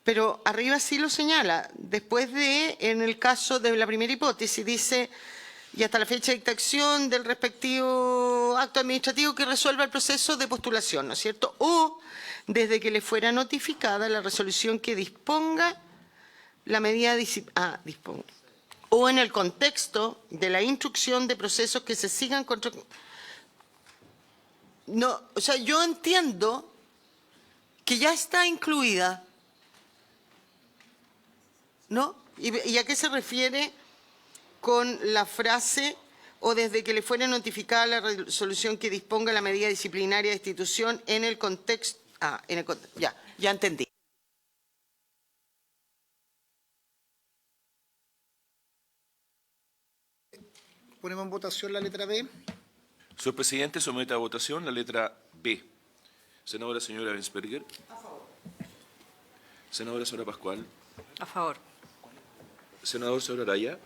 Pero arriba sí lo señala. Después de, en el caso de la primera hipótesis, dice, y hasta la fecha de dictación del respectivo acto administrativo que resuelva el proceso de postulación, ¿no es cierto? O desde que le fuera notificada la resolución que disponga la medida disponga. O en el contexto de la instrucción de procesos que se sigan contra... No, o sea, yo entiendo que ya está incluida, ¿no? ¿Y a qué se refiere con la frase o desde que le fuera notificada la resolución que disponga la medida disciplinaria de destitución en el contexto? Ya entendí. Ponemos en votación la letra B. Señor presidente, somete a votación la letra B. Senadora señora Bensperger. A favor. Senadora señora Pascual. A favor. Senador señor Araya.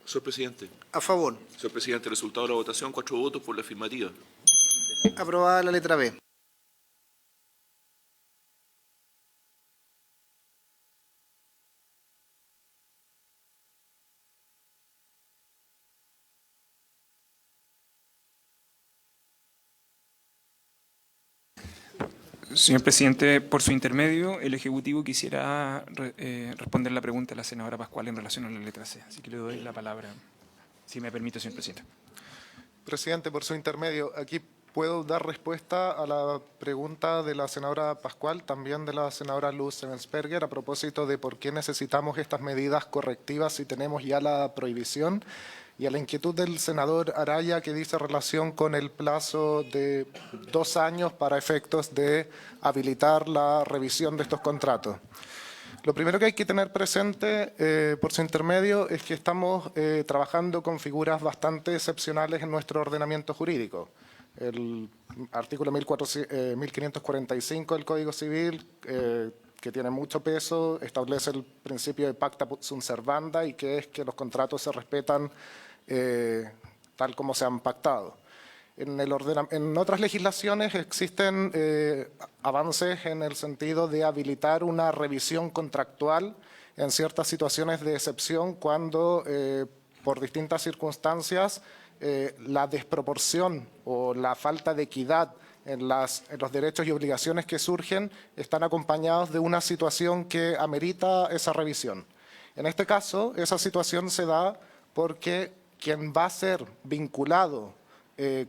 Señor presidente. A favor. Señor presidente, resultado de la votación, 4 votos por la afirmativa. Aprobada la letra B. Señor presidente, por su intermedio, el Ejecutivo quisiera responder la pregunta de la senadora Pascual en relación a la letra C. Así que le doy la palabra, si me permite, señor presidente. Presidente, por su intermedio, aquí puedo dar respuesta a la pregunta de la senadora Pascual, también de la senadora Luz Bensperger, a propósito de por qué necesitamos estas medidas correctivas si tenemos ya la prohibición, y a la inquietud del senador Araya, que dice relación con el plazo de 2 años para efectos de habilitar la revisión de estos contratos. Lo primero que hay que tener presente, por su intermedio, es que estamos trabajando con figuras bastante excepcionales en nuestro ordenamiento jurídico. El artículo 1545 del Código Civil, que tiene mucho peso, establece el principio de pacta sunt servanda, y que es que los contratos se respetan tal como se han pactado. En otras legislaciones existen avances en el sentido de habilitar una revisión contractual en ciertas situaciones de excepción cuando, por distintas circunstancias, la desproporción o la falta de equidad en los derechos y obligaciones que surgen están acompañados de una situación que amerita esa revisión. En este caso, esa situación se da porque quien va a ser vinculado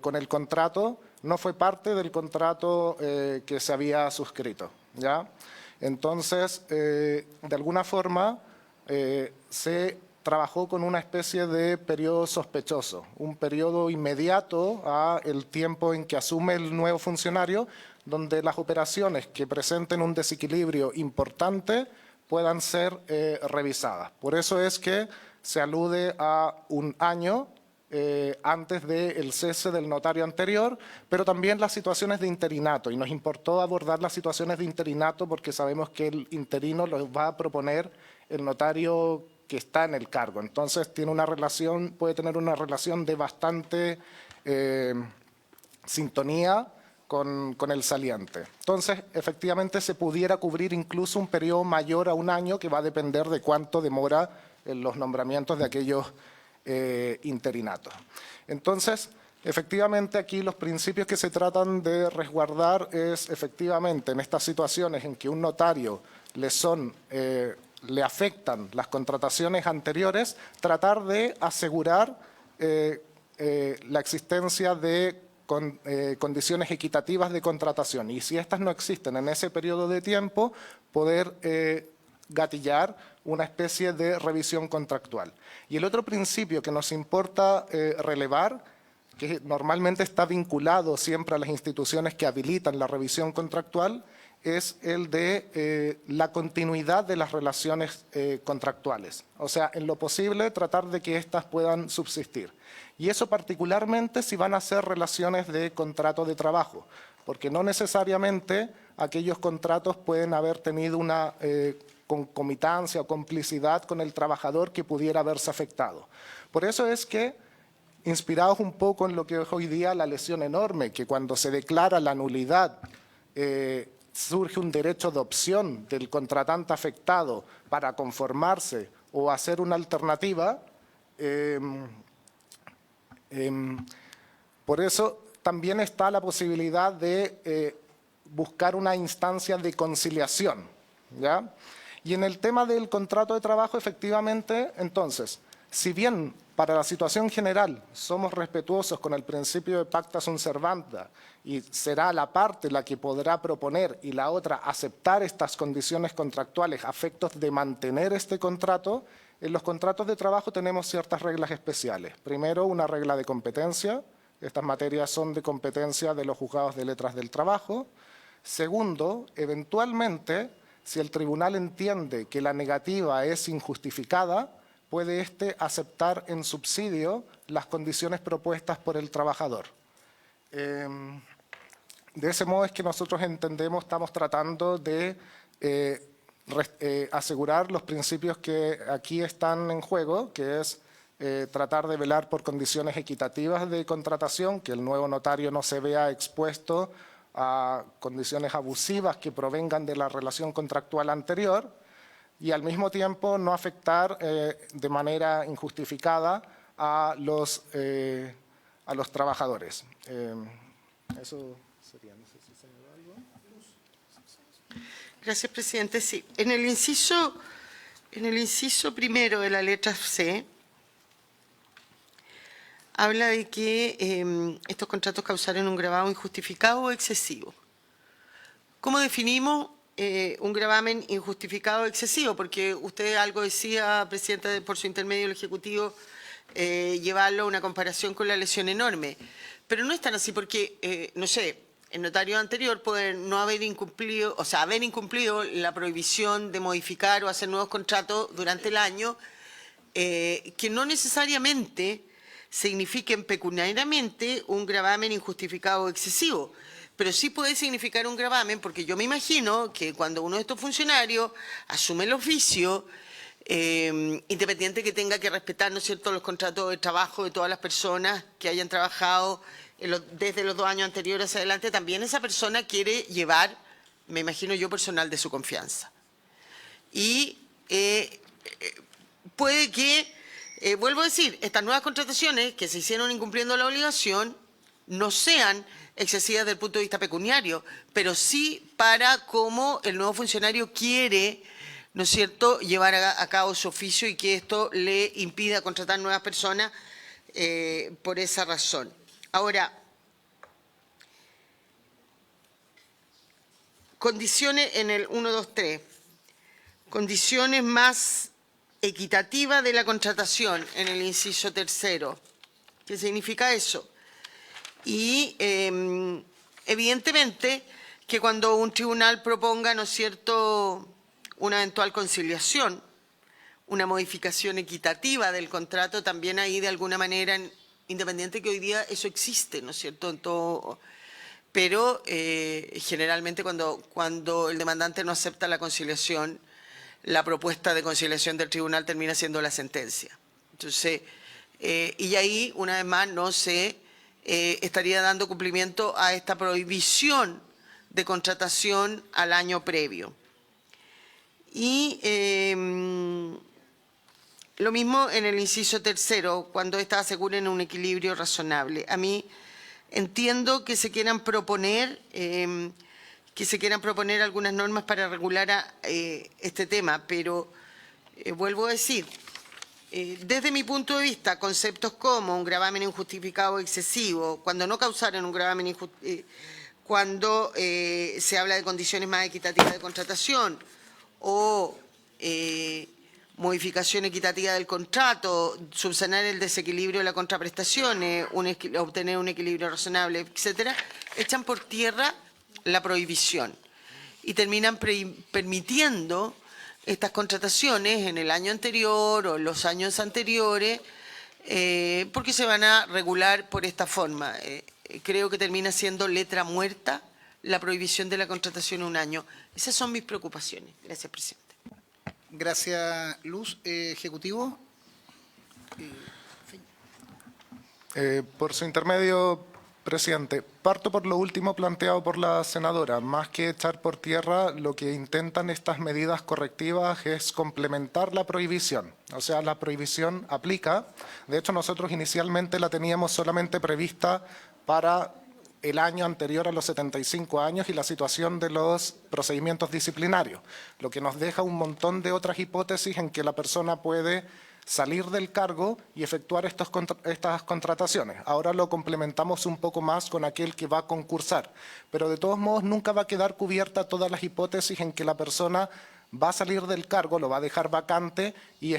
con el contrato no fue parte del contrato que se había suscrito, ¿ya? Entonces, de alguna forma, se trabajó con una especie de periodo sospechoso, un periodo inmediato al tiempo en que asume el nuevo funcionario, donde las operaciones que presenten un desequilibrio importante puedan ser revisadas. Por eso es que se alude a un año antes del cese del notario anterior, pero también las situaciones de interinato. Y nos importó abordar las situaciones de interinato porque sabemos que el interino lo va a proponer el notario que está en el cargo. Entonces tiene una relación, puede tener una relación de bastante sintonía con el saliente. Entonces, efectivamente, se pudiera cubrir incluso un periodo mayor a un año, que va a depender de cuánto demora en los nombramientos de aquellos interinatos. Entonces, Efectivamente, aquí los principios que se tratan de resguardar es, efectivamente, en estas situaciones en que un notario le afectan las contrataciones anteriores, tratar de asegurar la existencia de condiciones equitativas de contratación. Y si estas no existen en ese periodo de tiempo, poder gatillar una especie de revisión contractual. Y el otro principio que nos importa relevar, que normalmente está vinculado siempre a las instituciones que habilitan la revisión contractual, es el de la continuidad de las relaciones contractuales. O sea, en lo posible, tratar de que éstas puedan subsistir. Y eso particularmente si van a ser relaciones de contrato de trabajo, porque no necesariamente aquellos contratos pueden haber tenido una concomitancia o complicidad con el trabajador que pudiera haberse afectado. Por eso es que, inspirados un poco en lo que es hoy día la lesión enorme, que cuando se declara la nulidad surge un derecho de opción del contratante afectado para conformarse o hacer una alternativa, por eso también está la posibilidad de buscar una instancia de conciliación, ¿ya? Y en el tema del contrato de trabajo, efectivamente, entonces, si bien para la situación general somos respetuosos con el principio de pacta sunt servanda y será la parte la que podrá proponer y la otra aceptar estas condiciones contractuales a efectos de mantener este contrato, en los contratos de trabajo tenemos ciertas reglas especiales. Primero, una regla de competencia. Estas materias son de competencia de los juzgados de letras del trabajo. Segundo, eventualmente, si el tribunal entiende que la negativa es injustificada, puede aceptar en subsidio las condiciones propuestas por el trabajador. De ese modo es que nosotros entendemos, estamos tratando de asegurar los principios que aquí están en juego, que es tratar de velar por condiciones equitativas de contratación, que el nuevo notario no se vea expuesto a condiciones abusivas que provengan de la relación contractual anterior, y al mismo tiempo no afectar de manera injustificada a los trabajadores. Eso sería. No sé si se me va algo. Gracias, presidente. Sí, en el inciso primero de la letra C, habla de que estos contratos causaron un gravado injustificado o excesivo. ¿Cómo definimos un gravamen injustificado o excesivo? Porque usted algo decía, presidenta, por su intermedio el Ejecutivo, llevarlo a una comparación con la lesión enorme. Pero no es tan así porque, no sé, el notario anterior puede no haber incumplido, o sea, haber incumplido la prohibición de modificar o hacer nuevos contratos durante el año, que no necesariamente signifiquen pecuniariamente un gravamen injustificado o excesivo, pero sí puede significar un gravamen, porque yo me imagino que cuando uno de estos funcionarios asume el oficio, independiente que tenga que respetar, ¿no es cierto?, los contratos de trabajo de todas las personas que hayan trabajado desde los 2 años anteriores hacia adelante, también esa persona quiere llevar, me imagino yo, personal de su confianza. Y puede que, vuelvo a decir, estas nuevas contrataciones que se hicieron incumpliendo la obligación no sean excesivas desde el punto de vista pecuniario, pero sí para cómo el nuevo funcionario quiere, ¿no es cierto?, llevar a cabo su oficio y que esto le impida contratar nuevas personas por esa razón. Ahora, condiciones en el 1, 2, 3, condiciones más equitativas de la contratación en el inciso tercero. ¿Qué significa eso? Y evidentemente que cuando un tribunal proponga, ¿no es cierto?, una eventual conciliación, una modificación equitativa del contrato, también ahí de alguna manera, independiente que hoy día eso existe, ¿no es cierto?, en todo, pero generalmente cuando el demandante no acepta la conciliación, la propuesta de conciliación del tribunal termina siendo la sentencia. Entonces, y ahí, una vez más, no se estaría dando cumplimiento a esta prohibición de contratación al año previo. Y Lo mismo en el inciso tercero, cuando éstas aseguren un equilibrio razonable. A mí entiendo que se quieran proponer algunas normas para regular este tema, pero vuelvo a decir, desde mi punto de vista, conceptos como un gravamen injustificado o excesivo, cuando no causaran un gravamen injustificado, cuando se habla de condiciones más equitativas de contratación o modificación equitativa del contrato, subsanar el desequilibrio de las contraprestaciones, obtener un equilibrio razonable, etcétera, echan por tierra la prohibición y terminan permitiendo estas contrataciones en el año anterior o en los años anteriores porque se van a regular por esta forma. Creo que termina siendo letra muerta la prohibición de la contratación un año. Esas son mis preocupaciones. Gracias, presidente. Gracias, Luz. Ejecutivo. Por su intermedio, presidente, parto por lo último planteado por la senadora. Más que echar por tierra, lo que intentan estas medidas correctivas es complementar la prohibición. O sea, la prohibición aplica. De hecho, nosotros inicialmente la teníamos solamente prevista para el año anterior a los 75 años y la situación de los procedimientos disciplinarios, lo que nos deja un montón de otras hipótesis en que la persona puede salir del cargo y efectuar estas contrataciones. Ahora lo complementamos un poco más con aquel que va a concursar, pero de todos modos nunca va a quedar cubierta todas las hipótesis en que la persona va a salir del cargo, lo va a dejar vacante y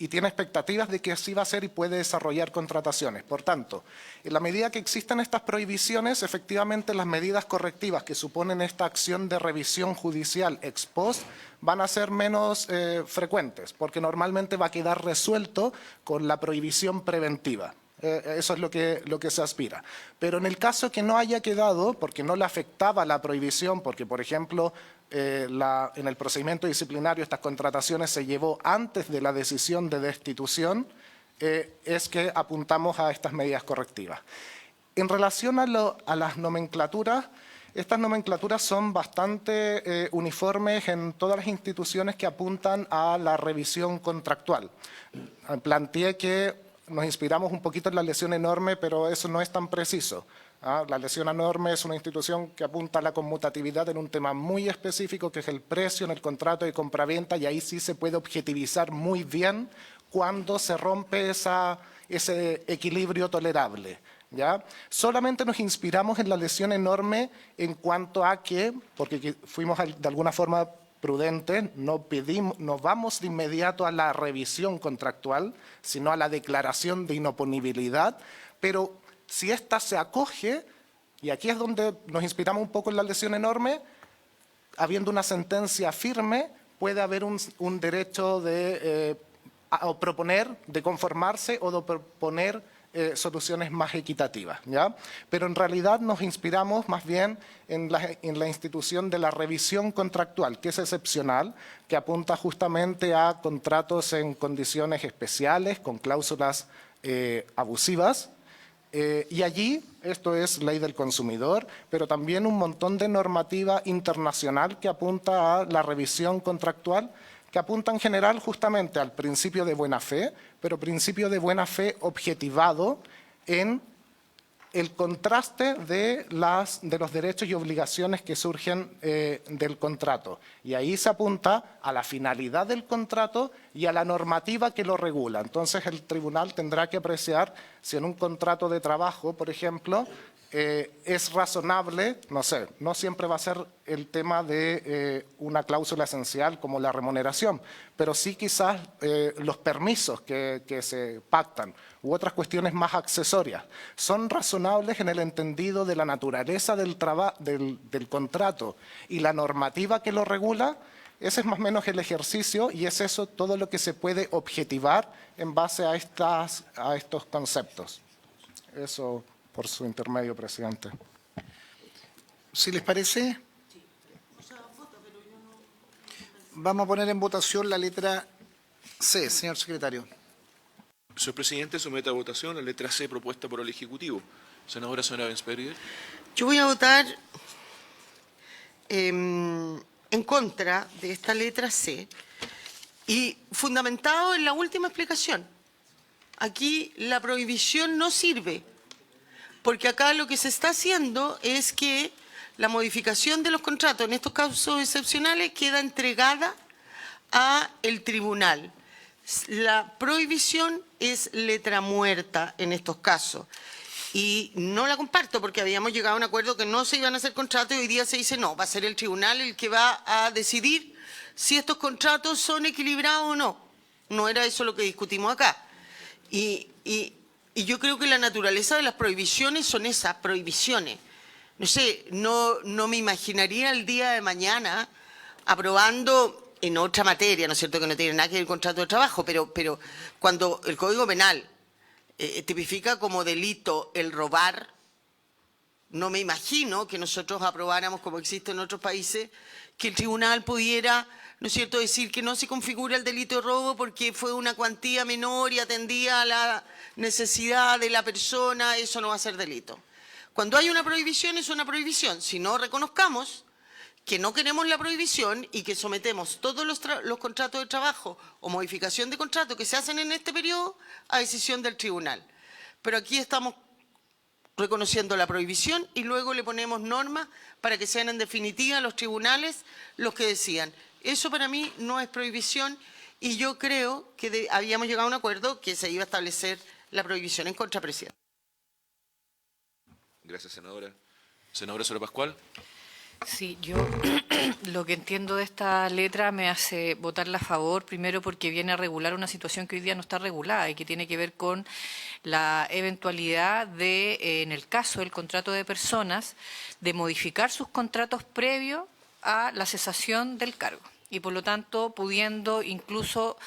tiene expectativas de que así va a ser y puede desarrollar contrataciones. Por tanto, en la medida que existen estas prohibiciones, efectivamente las medidas correctivas que suponen esta acción de revisión judicial ex post van a ser menos frecuentes, porque normalmente va a quedar resuelto con la prohibición preventiva. Eso es lo que se aspira. Pero en el caso que no haya quedado, porque no le afectaba la prohibición, porque, por ejemplo, en el procedimiento disciplinario estas contrataciones se llevó antes de la decisión de destitución, es que apuntamos a estas medidas correctivas. En relación a las nomenclaturas, estas nomenclaturas son bastante uniformes en todas las instituciones que apuntan a la revisión contractual. Planteé que nos inspiramos un poquito en la lesión enorme, pero eso no es tan preciso. La lesión enorme es una institución que apunta a la conmutatividad en un tema muy específico, que es el precio en el contrato de compraventa, y ahí sí se puede objetivizar muy bien cuando se rompe ese equilibrio tolerable. ¿Ya? Solamente nos inspiramos en la lesión enorme en cuanto a que, porque fuimos de alguna forma prudentes, no vamos de inmediato a la revisión contractual, sino a la declaración de inoponibilidad, pero si ésta se acoge, y aquí es donde nos inspiramos un poco en la lesión enorme, habiendo una sentencia firme, puede haber un derecho de proponer, de conformarse o de proponer soluciones más equitativas, ¿ya? Pero en realidad nos inspiramos más bien en la institución de la revisión contractual, que es excepcional, que apunta justamente a contratos en condiciones especiales, con cláusulas abusivas, y allí, esto es ley del consumidor, pero también un montón de normativa internacional que apunta a la revisión contractual, que apunta en general justamente al principio de buena fe, pero principio de buena fe objetivado en el contraste de los derechos y obligaciones que surgen del contrato. Y ahí se apunta a la finalidad del contrato y a la normativa que lo regula. Entonces el tribunal tendrá que apreciar si en un contrato de trabajo, por ejemplo, es razonable, no sé, no siempre va a ser el tema de una cláusula esencial como la remuneración, pero sí quizás los permisos que se pactan u otras cuestiones más accesorias son razonables en el entendido de la naturaleza del contrato y la normativa que lo regula. Ese es más o menos el ejercicio y es eso todo lo que se puede objetivar en base a estos conceptos. Eso por su intermedio, presidente. Si les parece, vamos a poner en votación la letra C, señor secretario. Señor presidente, somete a votación la letra C propuesta por el Ejecutivo. Senadora Bensperger. Yo voy a votar en contra de esta letra C Y fundamentado en la última explicación. Aquí la prohibición no sirve, porque acá lo que se está haciendo es que la modificación de los contratos en estos casos excepcionales queda entregada a el tribunal. La prohibición es letra muerta en estos casos. Y no la comparto porque habíamos llegado a un acuerdo que no se iban a hacer contratos y hoy día se dice no, va a ser el tribunal el que va a decidir si estos contratos son equilibrados o no. No era eso lo que discutimos acá. Y yo creo que la naturaleza de las prohibiciones son esas prohibiciones. No sé, no me imaginaría el día de mañana aprobando en otra materia, ¿no es cierto?, que no tiene nada que ver con el contrato de trabajo, pero cuando el Código Penal tipifica como delito el robar, no me imagino que nosotros aprobáramos, como existe en otros países, que el tribunal pudiera, ¿no es cierto?, decir que no se configura el delito de robo porque fue una cuantía menor y atendía a la necesidad de la persona, eso no va a ser delito. Cuando hay una prohibición, es una prohibición. Si no, reconozcamos que no queremos la prohibición y que sometemos todos los contratos de trabajo o modificación de contrato que se hacen en este periodo a decisión del tribunal. Pero aquí estamos reconociendo la prohibición y luego le ponemos normas para que sean en definitiva los tribunales los que decidan. Eso para mí no es prohibición y yo creo que habíamos llegado a un acuerdo que se iba a establecer la prohibición en contra, presidente. Gracias, senadora. Senadora Soler Pascual. Sí, yo lo que entiendo de esta letra me hace votarla a favor, primero porque viene a regular una situación que hoy día no está regulada y que tiene que ver con la eventualidad de, en el caso del contrato de personas, de modificar sus contratos previos a la cesación del cargo y por lo tanto pudiendo incluso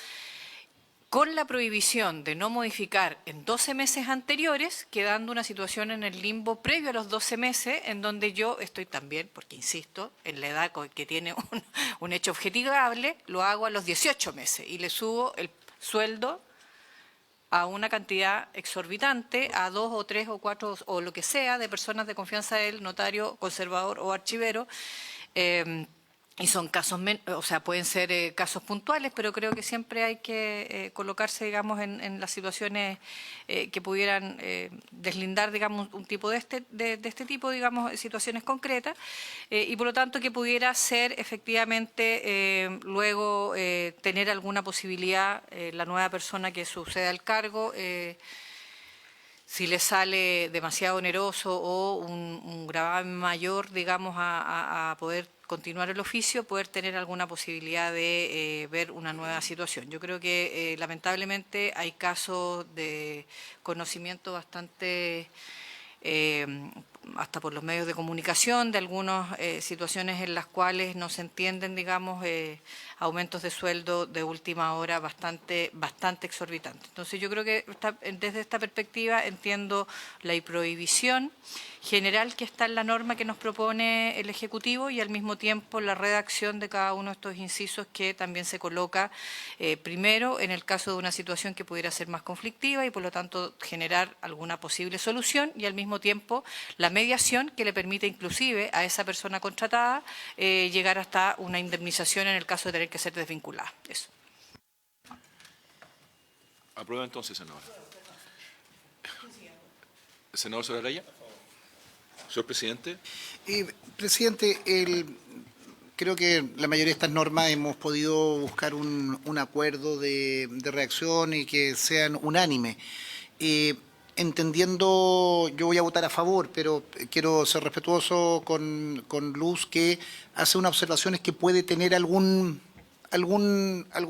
con la prohibición de no modificar en 12 meses anteriores, quedando una situación en el limbo previo a los 12 meses, en donde yo estoy también, porque insisto, en la edad que tiene un hecho objetivable, lo hago a los 18 meses y le subo el sueldo a una cantidad exorbitante, a 2 o 3 o 4 o lo que sea, de personas de confianza del notario, conservador o archivero, y son casos, o sea, pueden ser casos puntuales, pero creo que siempre hay que colocarse, digamos, en las situaciones que pudieran deslindar, digamos, un tipo de este tipo, digamos, situaciones concretas, y por lo tanto que pudiera ser efectivamente luego tener alguna posibilidad la nueva persona que suceda al cargo, si le sale demasiado oneroso o un gravamen mayor, digamos, a poder continuar el oficio, poder tener alguna posibilidad de ver una nueva situación. Yo creo que lamentablemente hay casos de conocimiento bastante, hasta por los medios de comunicación, de algunas situaciones en las cuales no se entienden, digamos, aumentos de sueldo de última hora bastante exorbitantes. Entonces yo creo que desde esta perspectiva entiendo la prohibición general que está en la norma que nos propone el Ejecutivo y al mismo tiempo la redacción de cada uno de estos incisos que también se coloca primero en el caso de una situación que pudiera ser más conflictiva y por lo tanto generar alguna posible solución y al mismo tiempo la mediación que le permite inclusive a esa persona contratada llegar hasta una indemnización en el caso de tener que ser desvinculada. Eso. Aprueba entonces, senadora. Senador Solaraya. Señor presidente. Presidente, creo que la mayoría de estas normas hemos podido buscar un acuerdo de reacción y que sean unánimes. Entendiendo, yo voy a votar a favor, pero quiero ser respetuoso con Luz, que hace unas observaciones que puede tener algún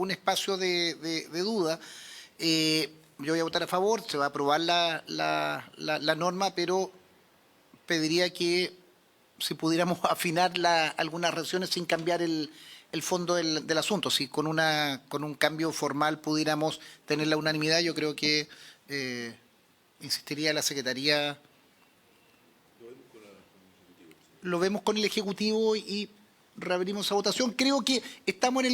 espacio de duda. Yo voy a votar a favor, se va a aprobar la norma, pero pediría que si pudiéramos afinar algunas reacciones sin cambiar el fondo del asunto. Si con un cambio formal pudiéramos tener la unanimidad, yo creo que insistiría la Secretaría. Lo vemos con el Ejecutivo y reabrimos esa votación. Creo que estamos en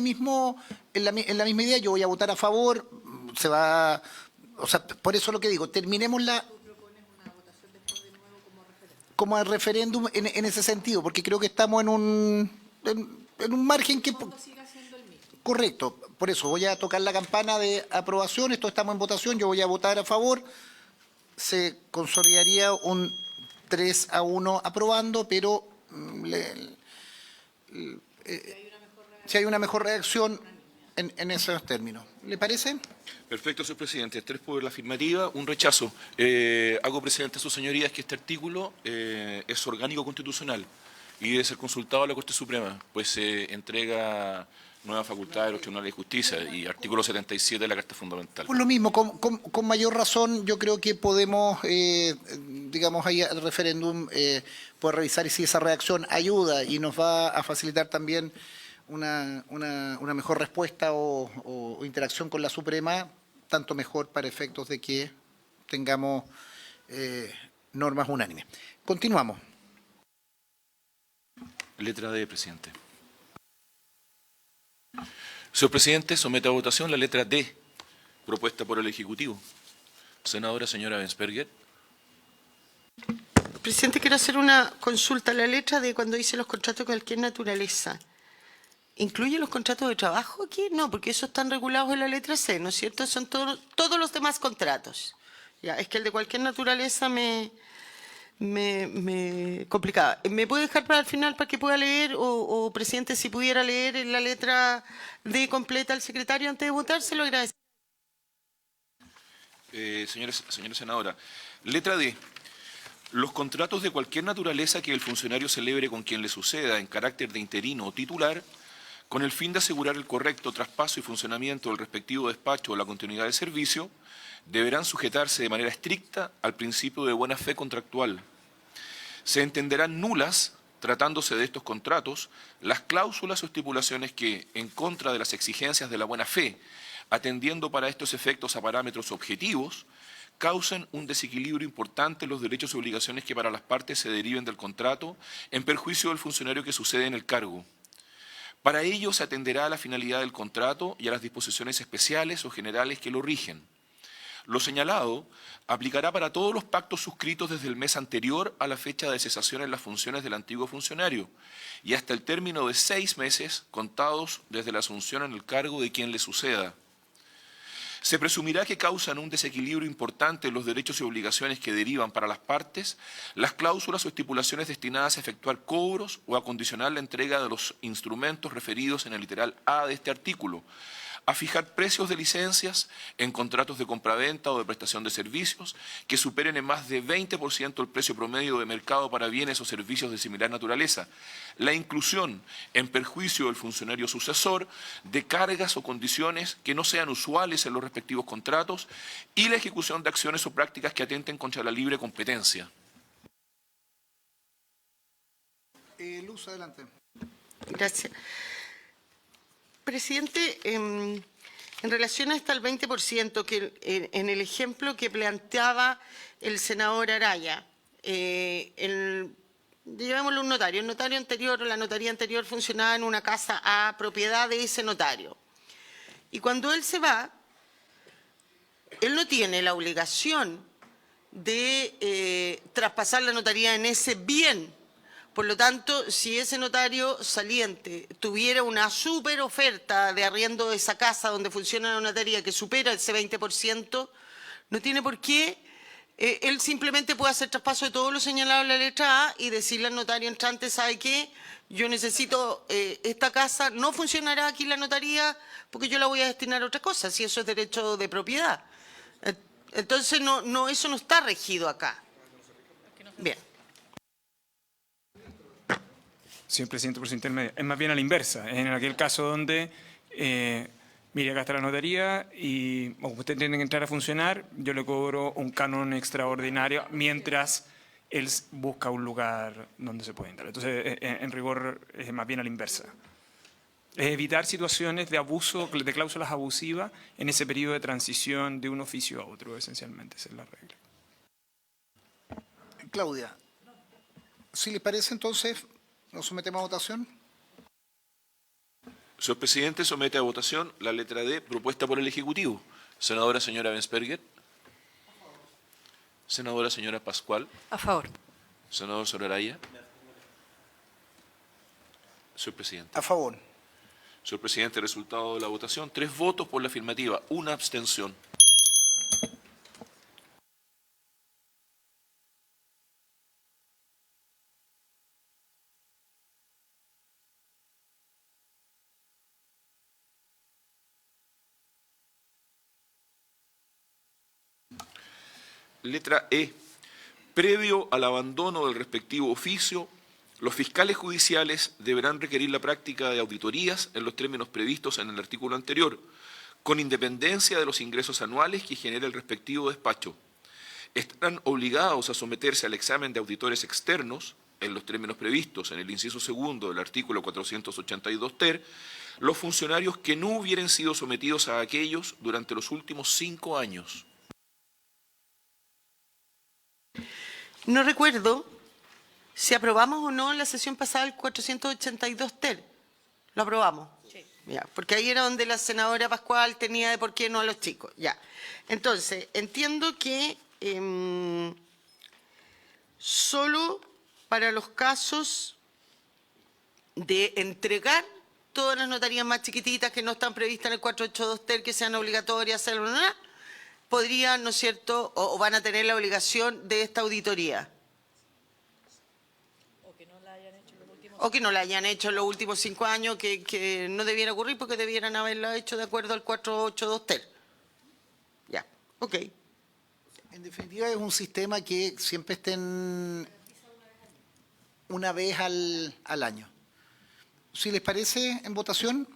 la misma idea. Yo voy a votar a favor. O sea, por eso lo que digo, terminemos como el referéndum en ese sentido, porque creo que estamos en un margen que... Correcto, por eso voy a tocar la campana de aprobación, esto estamos en votación, yo voy a votar a favor, se consolidaría un 3-1 aprobando, pero si hay una mejor reacción en esos términos. ¿Le parece? Perfecto, señor presidente. 3 por la afirmativa, un rechazo. Hago presente a sus señorías que este artículo es orgánico constitucional y debe ser consultado a la Corte Suprema, pues se entrega nuevas facultades a los tribunales de justicia y artículo 77 de la Carta Fundamental. Por lo mismo, con mayor razón, yo creo que podemos, digamos, ahí al referéndum, poder revisar si esa reacción ayuda y nos va a facilitar también una mejor respuesta o interacción con la Suprema, tanto mejor para efectos de que tengamos normas unánimes. Continuamos. Letra D, presidente. Señor presidente, somete a votación la letra D, propuesta por el Ejecutivo. Senadora señora Bensperger. Presidente, quiero hacer una consulta. La letra de cuando dice los contratos de cualquier naturaleza, ¿incluye los contratos de trabajo aquí? No, porque esos están regulados en la letra C, ¿no es cierto? Son todos los demás contratos. Ya, es que el de cualquier naturaleza me complicaba. ¿Me puede dejar para el final para que pueda leer? O presidente, si pudiera leer la letra D completa al secretario antes de votar, se lo agradecería. Señora senadora, letra D. Los contratos de cualquier naturaleza que el funcionario celebre con quien le suceda en carácter de interino o titular, con el fin de asegurar el correcto traspaso y funcionamiento del respectivo despacho o la continuidad del servicio, deberán sujetarse de manera estricta al principio de buena fe contractual. Se entenderán nulas, tratándose de estos contratos, las cláusulas o estipulaciones que, en contra de las exigencias de la buena fe, atendiendo para estos efectos a parámetros objetivos, causen un desequilibrio importante en los derechos y obligaciones que para las partes se deriven del contrato en perjuicio del funcionario que sucede en el cargo. Para ello se atenderá a la finalidad del contrato y a las disposiciones especiales o generales que lo rigen. Lo señalado aplicará para todos los pactos suscritos desde el mes anterior a la fecha de cesación en las funciones del antiguo funcionario y hasta el término de 6 meses contados desde la asunción en el cargo de quien le suceda. Se presumirá que causan un desequilibrio importante en los derechos y obligaciones que derivan para las partes las cláusulas o estipulaciones destinadas a efectuar cobros o a condicionar la entrega de los instrumentos referidos en el literal A de este artículo, a fijar precios de licencias en contratos de compraventa o de prestación de servicios que superen en más de 20% el precio promedio de mercado para bienes o servicios de similar naturaleza, la inclusión en perjuicio del funcionario sucesor de cargas o condiciones que no sean usuales en los respectivos contratos y la ejecución de acciones o prácticas que atenten contra la libre competencia. Luz, adelante. Gracias. Presidente, en relación a esta al 20%, que en el ejemplo que planteaba el senador Araya, llevémoslo a un notario. El notario anterior o la notaría anterior funcionaba en una casa a propiedad de ese notario. Y cuando él se va, él no tiene la obligación de traspasar la notaría en ese bien. Por lo tanto, si ese notario saliente tuviera una súper oferta de arriendo de esa casa donde funciona la notaría que supera ese 20%, no tiene por qué, él simplemente puede hacer traspaso de todo lo señalado en la letra A y decirle al notario entrante, ¿sabe qué? Yo necesito esta casa, no funcionará aquí la notaría porque yo la voy a destinar a otra cosa, si eso es derecho de propiedad. Entonces, eso no está regido acá. Bien. Señor presidente, por su intermedio, es más bien a la inversa. En aquel caso donde, mire, acá está la notaría y como usted tiene que entrar a funcionar, yo le cobro un canon extraordinario mientras él busca un lugar donde se puede entrar. Entonces, en rigor, es más bien a la inversa. Es evitar situaciones de abuso, de cláusulas abusivas en ese periodo de transición de un oficio a otro, esencialmente. Esa es la regla. Claudia, si les parece, entonces, ¿nos sometemos a votación? Señor presidente, somete a votación la letra D propuesta por el Ejecutivo. Senadora señora Bensperger. Senadora señora Pascual. A favor. Senador Soraraya. Señor presidente. A favor. Señor presidente, resultado de la votación, 3 votos por la afirmativa, 1 abstención. Letra E. Previo al abandono del respectivo oficio, los fiscales judiciales deberán requerir la práctica de auditorías en los términos previstos en el artículo anterior, con independencia de los ingresos anuales que genere el respectivo despacho. Estarán obligados a someterse al examen de auditores externos, en los términos previstos en el inciso segundo del artículo 482 ter, los funcionarios que no hubieran sido sometidos a aquellos durante los últimos 5 años. No recuerdo si aprobamos o no en la sesión pasada el 482 ter. ¿Lo aprobamos? Sí. Ya, porque ahí era donde la senadora Pascual tenía de por qué no a los chicos. Ya. Entonces, entiendo que solo para los casos de entregar todas las notarías más chiquititas que no están previstas en el 482 ter, que sean obligatorias, hacerlo, podrían, ¿no es cierto?, o van a tener la obligación de esta auditoría. O que no la hayan hecho en los últimos 5 años, que no debiera ocurrir porque debieran haberla hecho de acuerdo al 482 ter. Ya, ok. En definitiva, es un sistema que siempre estén una vez al año. Si les parece, en votación.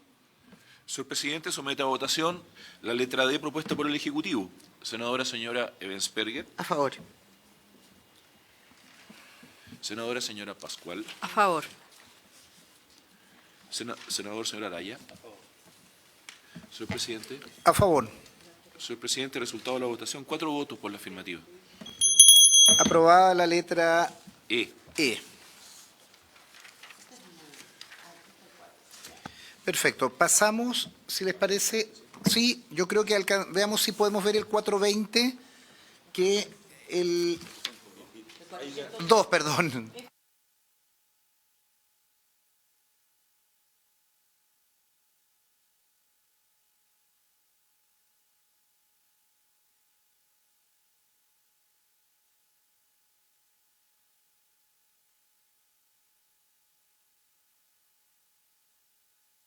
Señor presidente, somete a votación la letra D propuesta por el Ejecutivo. Senadora señora Ebensperger. A favor. Senadora señora Pascual. A favor. Senador señora Araya. Señor presidente. A favor. Señor presidente, resultado de la votación, 4 votos por la afirmativa. Aprobada la letra E. E. Perfecto. Pasamos, si les parece, sí, yo creo que veamos si podemos ver el 420, que el 2, perdón.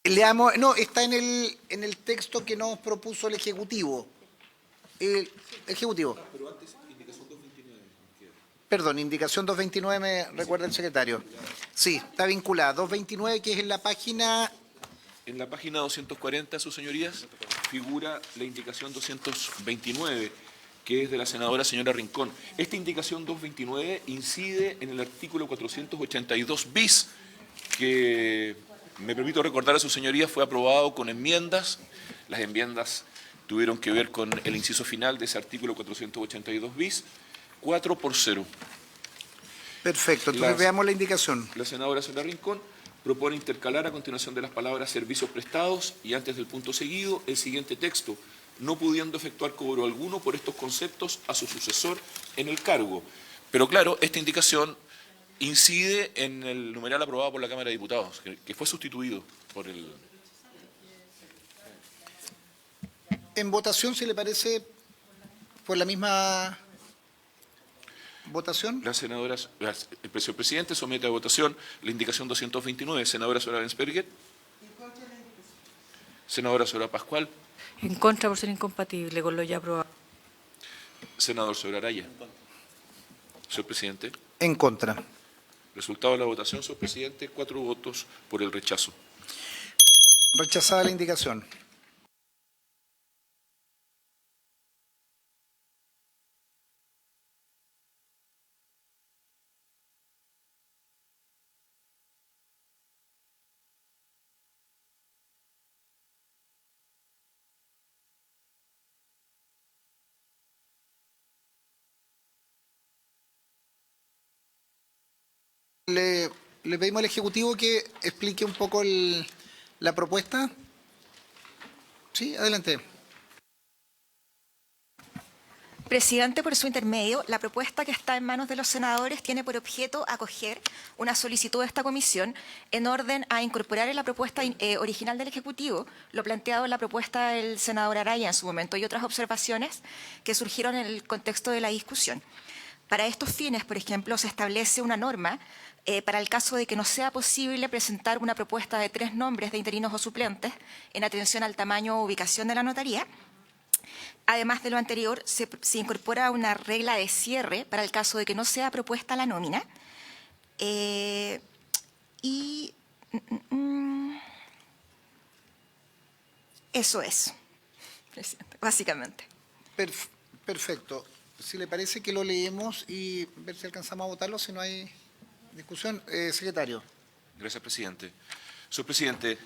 Leamos, no, está en el texto que nos propuso el Ejecutivo. El Ejecutivo. Pero antes, indicación 229. Perdón, indicación 229, me recuerda el secretario. Sí, está vinculada. 229, que es en la página... En la página 240, sus señorías, figura la indicación 229, que es de la senadora señora Rincón. Esta indicación 229 incide en el artículo 482 bis, que... Me permito recordar a sus señorías, fue aprobado con enmiendas. Las enmiendas tuvieron que ver con el inciso final de ese artículo 482 bis, 4-0. Perfecto, entonces veamos la indicación. La senadora señora Rincón propone intercalar a continuación de las palabras servicios prestados y antes del punto seguido el siguiente texto, no pudiendo efectuar cobro alguno por estos conceptos a su sucesor en el cargo. Pero claro, esta indicación incide en el numeral aprobado por la Cámara de Diputados, que fue sustituido por el... En votación, si le parece, por la misma votación. El señor presidente somete a votación la indicación 229. Senadora señora Ebensperger. Senadora señora Pascual. En contra por ser incompatible con lo ya aprobado. Senador señor Araya. Señor presidente. En contra. Resultado de la votación, señor presidente, 4 votos por el rechazo. Rechazada la indicación. Le pedimos al Ejecutivo que explique un poco la propuesta. Sí, adelante. Presidente, por su intermedio, la propuesta que está en manos de los senadores tiene por objeto acoger una solicitud de esta comisión en orden a incorporar en la propuesta original del Ejecutivo lo planteado en la propuesta del senador Araya en su momento y otras observaciones que surgieron en el contexto de la discusión. Para estos fines, por ejemplo, se establece una norma para el caso de que no sea posible presentar una propuesta de 3 nombres de interinos o suplentes en atención al tamaño o ubicación de la notaría. Además de lo anterior, se incorpora una regla de cierre para el caso de que no sea propuesta la nómina. Eso es, presidente, básicamente. Perfecto. Si le parece que lo leemos y ver si alcanzamos a votarlo, si no hay discusión. Secretario. Gracias, presidente. Señor presidente,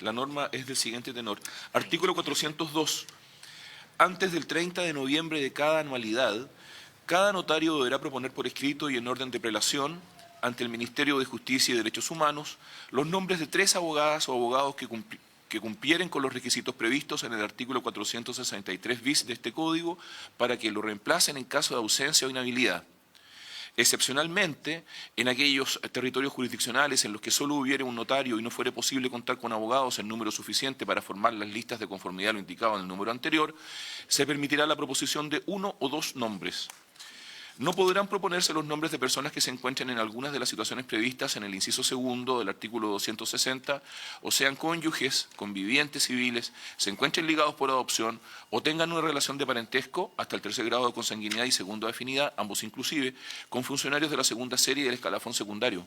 la norma es del siguiente tenor. Artículo 402. Antes del 30 de noviembre de cada anualidad, cada notario deberá proponer por escrito y en orden de prelación ante el Ministerio de Justicia y Derechos Humanos los nombres de 3 abogadas o abogados que cumplieren con los requisitos previstos en el artículo 463 bis de este Código para que lo reemplacen en caso de ausencia o inhabilidad. Excepcionalmente, en aquellos territorios jurisdiccionales en los que solo hubiere un notario y no fuere posible contar con abogados en número suficiente para formar las listas de conformidad a lo indicado en el número anterior, se permitirá la proposición de 1 o 2 nombres. No podrán proponerse los nombres de personas que se encuentren en algunas de las situaciones previstas en el inciso segundo del artículo 260, o sean cónyuges, convivientes civiles, se encuentren ligados por adopción o tengan una relación de parentesco hasta el 3er grado de consanguinidad y segundo de afinidad, ambos inclusive, con funcionarios de la segunda serie del escalafón secundario.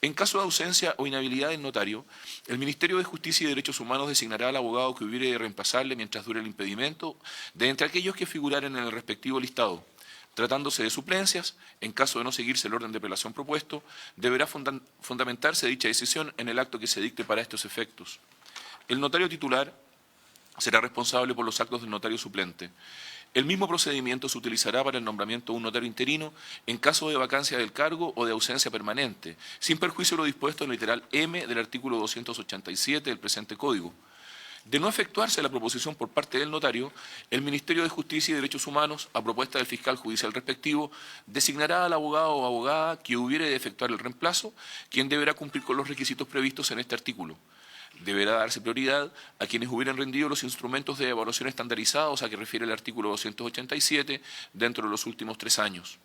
En caso de ausencia o inhabilidad del notario, el Ministerio de Justicia y Derechos Humanos designará al abogado que hubiere de reemplazarle mientras dure el impedimento de entre aquellos que figuraren en el respectivo listado. Tratándose de suplencias, en caso de no seguirse el orden de prelación propuesto, deberá fundamentarse dicha decisión en el acto que se dicte para estos efectos. El notario titular será responsable por los actos del notario suplente. El mismo procedimiento se utilizará para el nombramiento de un notario interino en caso de vacancia del cargo o de ausencia permanente, sin perjuicio de lo dispuesto en el literal M del artículo 287 del presente Código. De no efectuarse la proposición por parte del notario, el Ministerio de Justicia y Derechos Humanos, a propuesta del fiscal judicial respectivo, designará al abogado o abogada que hubiere de efectuar el reemplazo, quien deberá cumplir con los requisitos previstos en este artículo. Deberá darse prioridad a quienes hubieran rendido los instrumentos de evaluación estandarizados a que refiere el artículo 287 dentro de los últimos 3 años.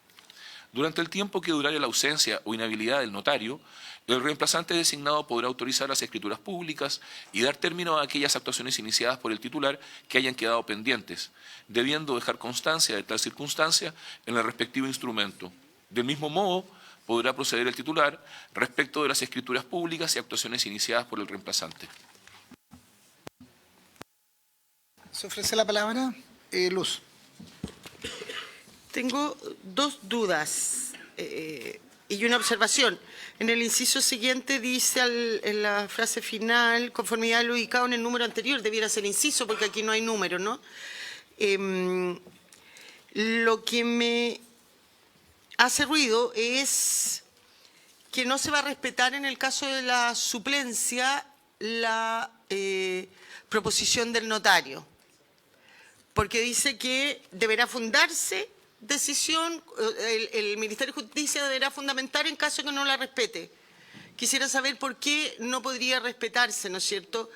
Durante el tiempo que durare la ausencia o inhabilidad del notario, el reemplazante designado podrá autorizar las escrituras públicas y dar término a aquellas actuaciones iniciadas por el titular que hayan quedado pendientes, debiendo dejar constancia de tal circunstancia en el respectivo instrumento. Del mismo modo, podrá proceder el titular respecto de las escrituras públicas y actuaciones iniciadas por el reemplazante. ¿Se ofrece la palabra? Luz. Tengo 2 dudas y una observación. En el inciso siguiente dice en la frase final, conformidad a lo ubicado en el número anterior, debiera ser inciso porque aquí no hay número, ¿no? Lo que me hace ruido es que no se va a respetar en el caso de la suplencia la proposición del notario, porque dice que deberá fundarse decisión, el Ministerio de Justicia deberá fundamentar en caso que no la respete. Quisiera saber por qué no podría respetarse, ¿no es cierto?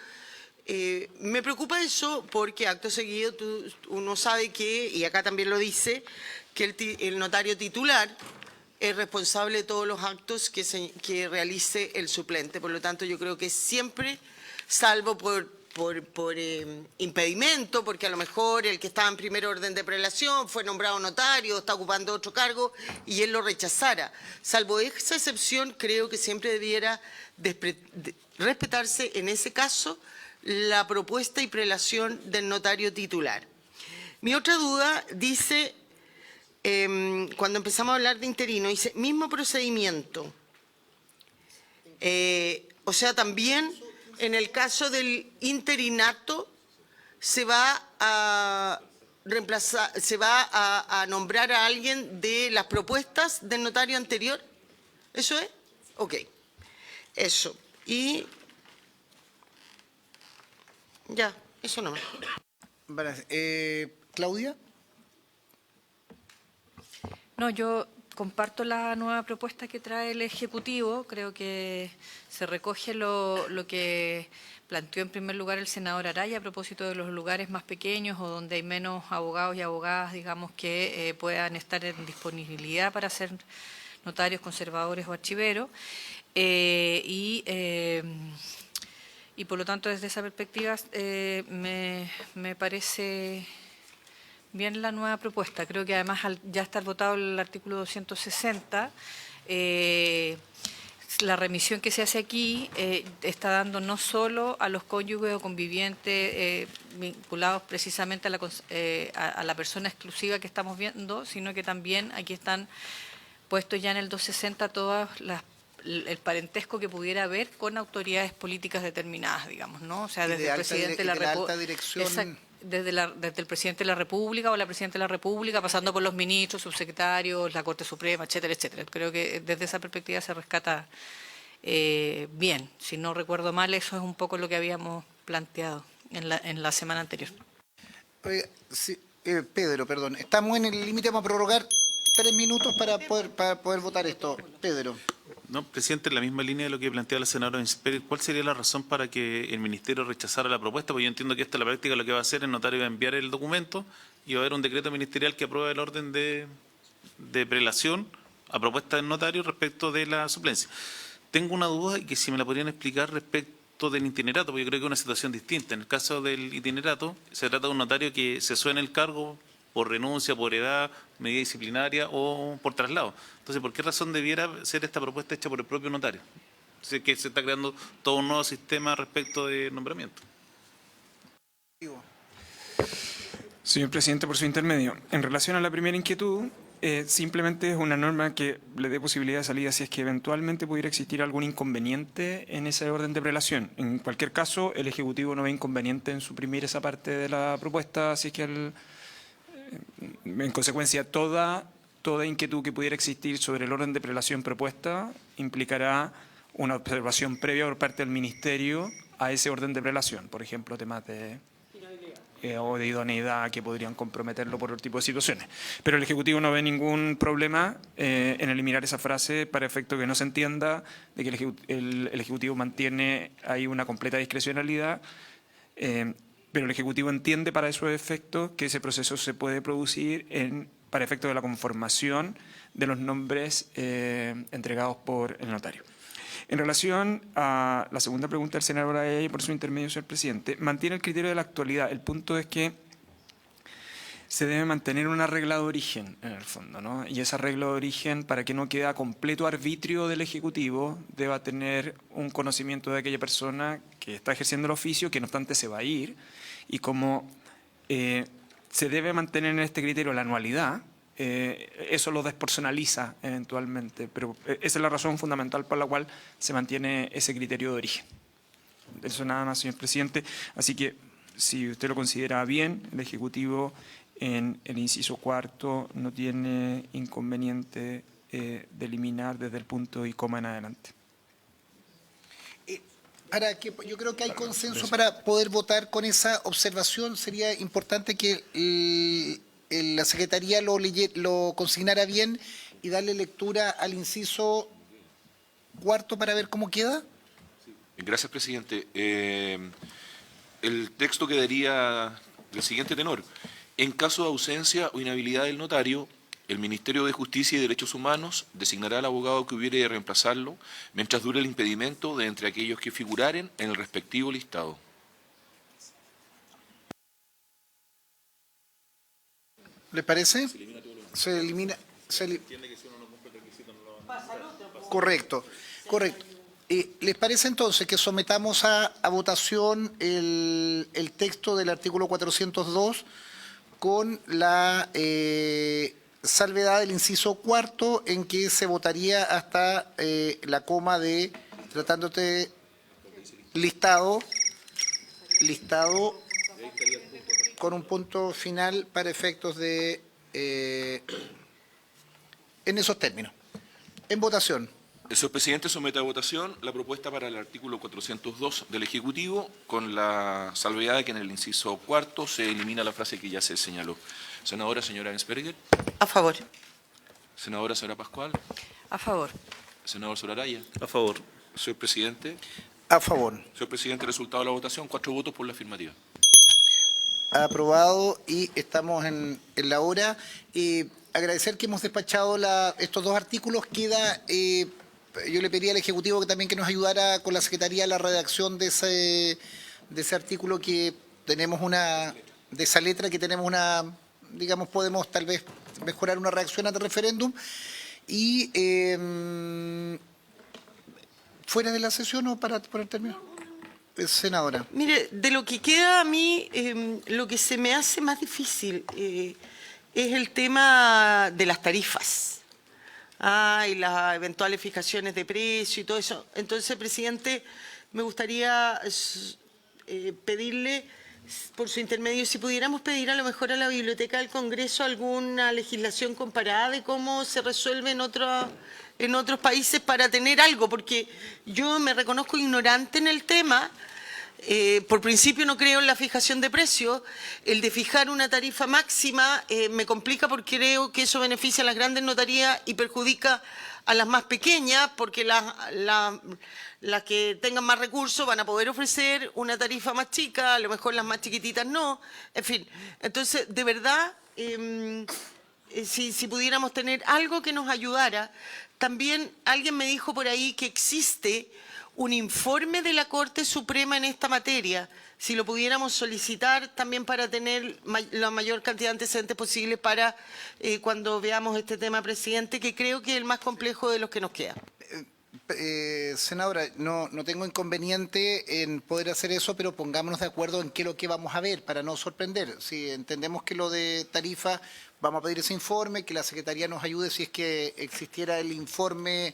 Me preocupa eso porque acto seguido uno sabe que, y acá también lo dice, que el notario titular es responsable de todos los actos que realice el suplente. Por lo tanto, yo creo que siempre, salvo por impedimento, porque a lo mejor el que estaba en primer orden de prelación fue nombrado notario, está ocupando otro cargo y él lo rechazara. Salvo esa excepción, creo que siempre debiera respetarse en ese caso la propuesta y prelación del notario titular. Mi otra duda dice, cuando empezamos a hablar de interino, dice mismo procedimiento. O sea, también en el caso del interinato se va a reemplazar, se va a nombrar a alguien de las propuestas del notario anterior. ¿Eso es? Ok. Eso. Y ya, eso nomás. Claudia. No, yo comparto la nueva propuesta que trae el Ejecutivo. Creo que se recoge lo que planteó en primer lugar el senador Araya a propósito de los lugares más pequeños o donde hay menos abogados y abogadas, digamos, que puedan estar en disponibilidad para ser notarios, conservadores o archiveros. Y por lo tanto, desde esa perspectiva, me parece bien la nueva propuesta. Creo que además al ya estar votado el artículo 260, la remisión que se hace aquí está dando no solo a los cónyuges o convivientes vinculados precisamente a la persona exclusiva que estamos viendo, sino que también aquí están puestos ya en el 260 todas el parentesco que pudiera haber con autoridades políticas determinadas, digamos, ¿no? O sea, desde el presidente de la alta dirección. desde el presidente de la República o la presidenta de la República, pasando por los ministros, subsecretarios, la Corte Suprema, etcétera, etcétera. Creo que desde esa perspectiva se rescata bien. Si no recuerdo mal, eso es un poco lo que habíamos planteado en la semana anterior. Oiga, sí, Pedro, perdón. Estamos en el límite, vamos a prorrogar 3 minutos para poder votar esto. Pedro. No, presidente, en la misma línea de lo que plantea la senadora Insper, ¿cuál sería la razón para que el Ministerio rechazara la propuesta? Porque yo entiendo que esta en la práctica lo que va a hacer el notario va a enviar el documento y va a haber un decreto ministerial que apruebe el orden de prelación a propuesta del notario respecto de la suplencia. Tengo una duda y que si me la podrían explicar respecto del itinerato, porque yo creo que es una situación distinta. En el caso del itinerato, se trata de un notario que cesó en el cargo por renuncia, por edad, medida disciplinaria o por traslado. Entonces, ¿por qué razón debiera ser esta propuesta hecha por el propio notario? Entonces, que se está creando todo un nuevo sistema respecto de nombramiento. Señor presidente, por su intermedio, en relación a la primera inquietud, simplemente es una norma que le dé posibilidad de salida si es que eventualmente pudiera existir algún inconveniente en ese orden de prelación. En cualquier caso, el Ejecutivo no ve inconveniente en suprimir esa parte de la propuesta, si es que en consecuencia, toda inquietud que pudiera existir sobre el orden de prelación propuesta implicará una observación previa por parte del Ministerio a ese orden de prelación. Por ejemplo, temas o de idoneidad que podrían comprometerlo por otro tipo de situaciones. Pero el Ejecutivo no ve ningún problema en eliminar esa frase para efecto que no se entienda de que el Ejecutivo mantiene ahí una completa discrecionalidad. Pero el Ejecutivo entiende para esos efectos que ese proceso se puede producir para efectos de la conformación de los nombres entregados por el notario. En relación a la segunda pregunta del senador Araya y por su intermedio, señor presidente, mantiene el criterio de la actualidad. El punto es que se debe mantener una regla de origen, en el fondo, ¿no? Y esa regla de origen, para que no quede a completo arbitrio del Ejecutivo, deba tener un conocimiento de aquella persona que está ejerciendo el oficio, que no obstante se va a ir, y como se debe mantener en este criterio la anualidad, eso lo despersonaliza eventualmente, pero esa es la razón fundamental por la cual se mantiene ese criterio de origen. Eso nada más, señor presidente. Así que, si usted lo considera bien, el Ejecutivo en el inciso cuarto no tiene inconveniente de eliminar desde el punto y coma en adelante. Yo creo que hay consenso para poder votar con esa observación. Sería importante que la Secretaría lo consignara bien y darle lectura al inciso cuarto para ver cómo queda. Gracias, presidente. El texto quedaría del siguiente tenor. En caso de ausencia o inhabilidad del notario, el Ministerio de Justicia y Derechos Humanos designará al abogado que hubiere de reemplazarlo mientras dure el impedimento de entre aquellos que figuraren en el respectivo listado. ¿Le parece? Se elimina. Correcto. ¿Les parece entonces que sometamos a votación el texto del artículo 402 con la salvedad del inciso cuarto en que se votaría hasta la coma de tratándote listado con un punto final para efectos de en esos términos. En votación. El señor presidente somete a votación la propuesta para el artículo 402 del Ejecutivo con la salvedad de que en el inciso cuarto se elimina la frase que ya se señaló. Senadora, señora Ensperger. A favor. Senadora Sara Pascual. A favor. Senador Solaraya. A favor. Señor presidente. A favor. Señor presidente, resultado de la votación, 4 votos por la afirmativa. Aprobado y estamos en la hora. Agradecer que hemos despachado estos dos artículos. Queda, yo le pediría al Ejecutivo que también que nos ayudara con la Secretaría a la redacción de ese artículo que tenemos de esa letra que tenemos digamos, podemos tal vez mejorar una reacción al referéndum. Y fuera de la sesión o para terminar. Senadora. Mire, de lo que queda a mí, lo que se me hace más difícil es el tema de las tarifas y las eventuales fijaciones de precio y todo eso. Entonces, presidente, me gustaría pedirle, por su intermedio, si pudiéramos pedir a lo mejor a la Biblioteca del Congreso alguna legislación comparada de cómo se resuelve en otros países para tener algo, porque yo me reconozco ignorante en el tema. Por principio no creo en la fijación de precios. El de fijar una tarifa máxima me complica porque creo que eso beneficia a las grandes notarías y perjudica a las más pequeñas, porque las que tengan más recursos van a poder ofrecer una tarifa más chica, a lo mejor las más chiquititas no. En fin, entonces, de verdad, si pudiéramos tener algo que nos ayudara. También alguien me dijo por ahí que existe un informe de la Corte Suprema en esta materia, si lo pudiéramos solicitar también para tener la mayor cantidad de antecedentes posible para cuando veamos este tema, presidente, que creo que es el más complejo de los que nos queda. Senadora, no tengo inconveniente en poder hacer eso, pero pongámonos de acuerdo en qué es lo que vamos a ver para no sorprender. Si entendemos que lo de tarifa, vamos a pedir ese informe, que la Secretaría nos ayude si es que existiera el informe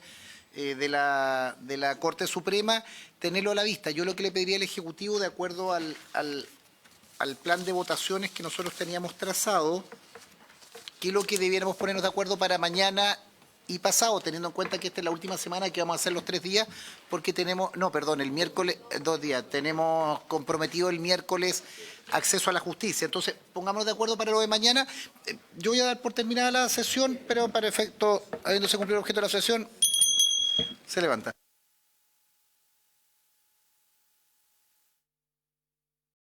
de la Corte Suprema, tenerlo a la vista. Yo lo que le pediría al Ejecutivo, de acuerdo al plan de votaciones que nosotros teníamos trazado, que es lo que debiéramos ponernos de acuerdo para mañana y pasado, teniendo en cuenta que esta es la última semana que vamos a hacer los 3 días, porque tenemos, el miércoles, 2 días, tenemos comprometido el miércoles acceso a la justicia. Entonces, pongámonos de acuerdo para lo de mañana. Yo voy a dar por terminada la sesión, pero para efecto, habiéndose cumplido el objeto de la sesión, se levanta.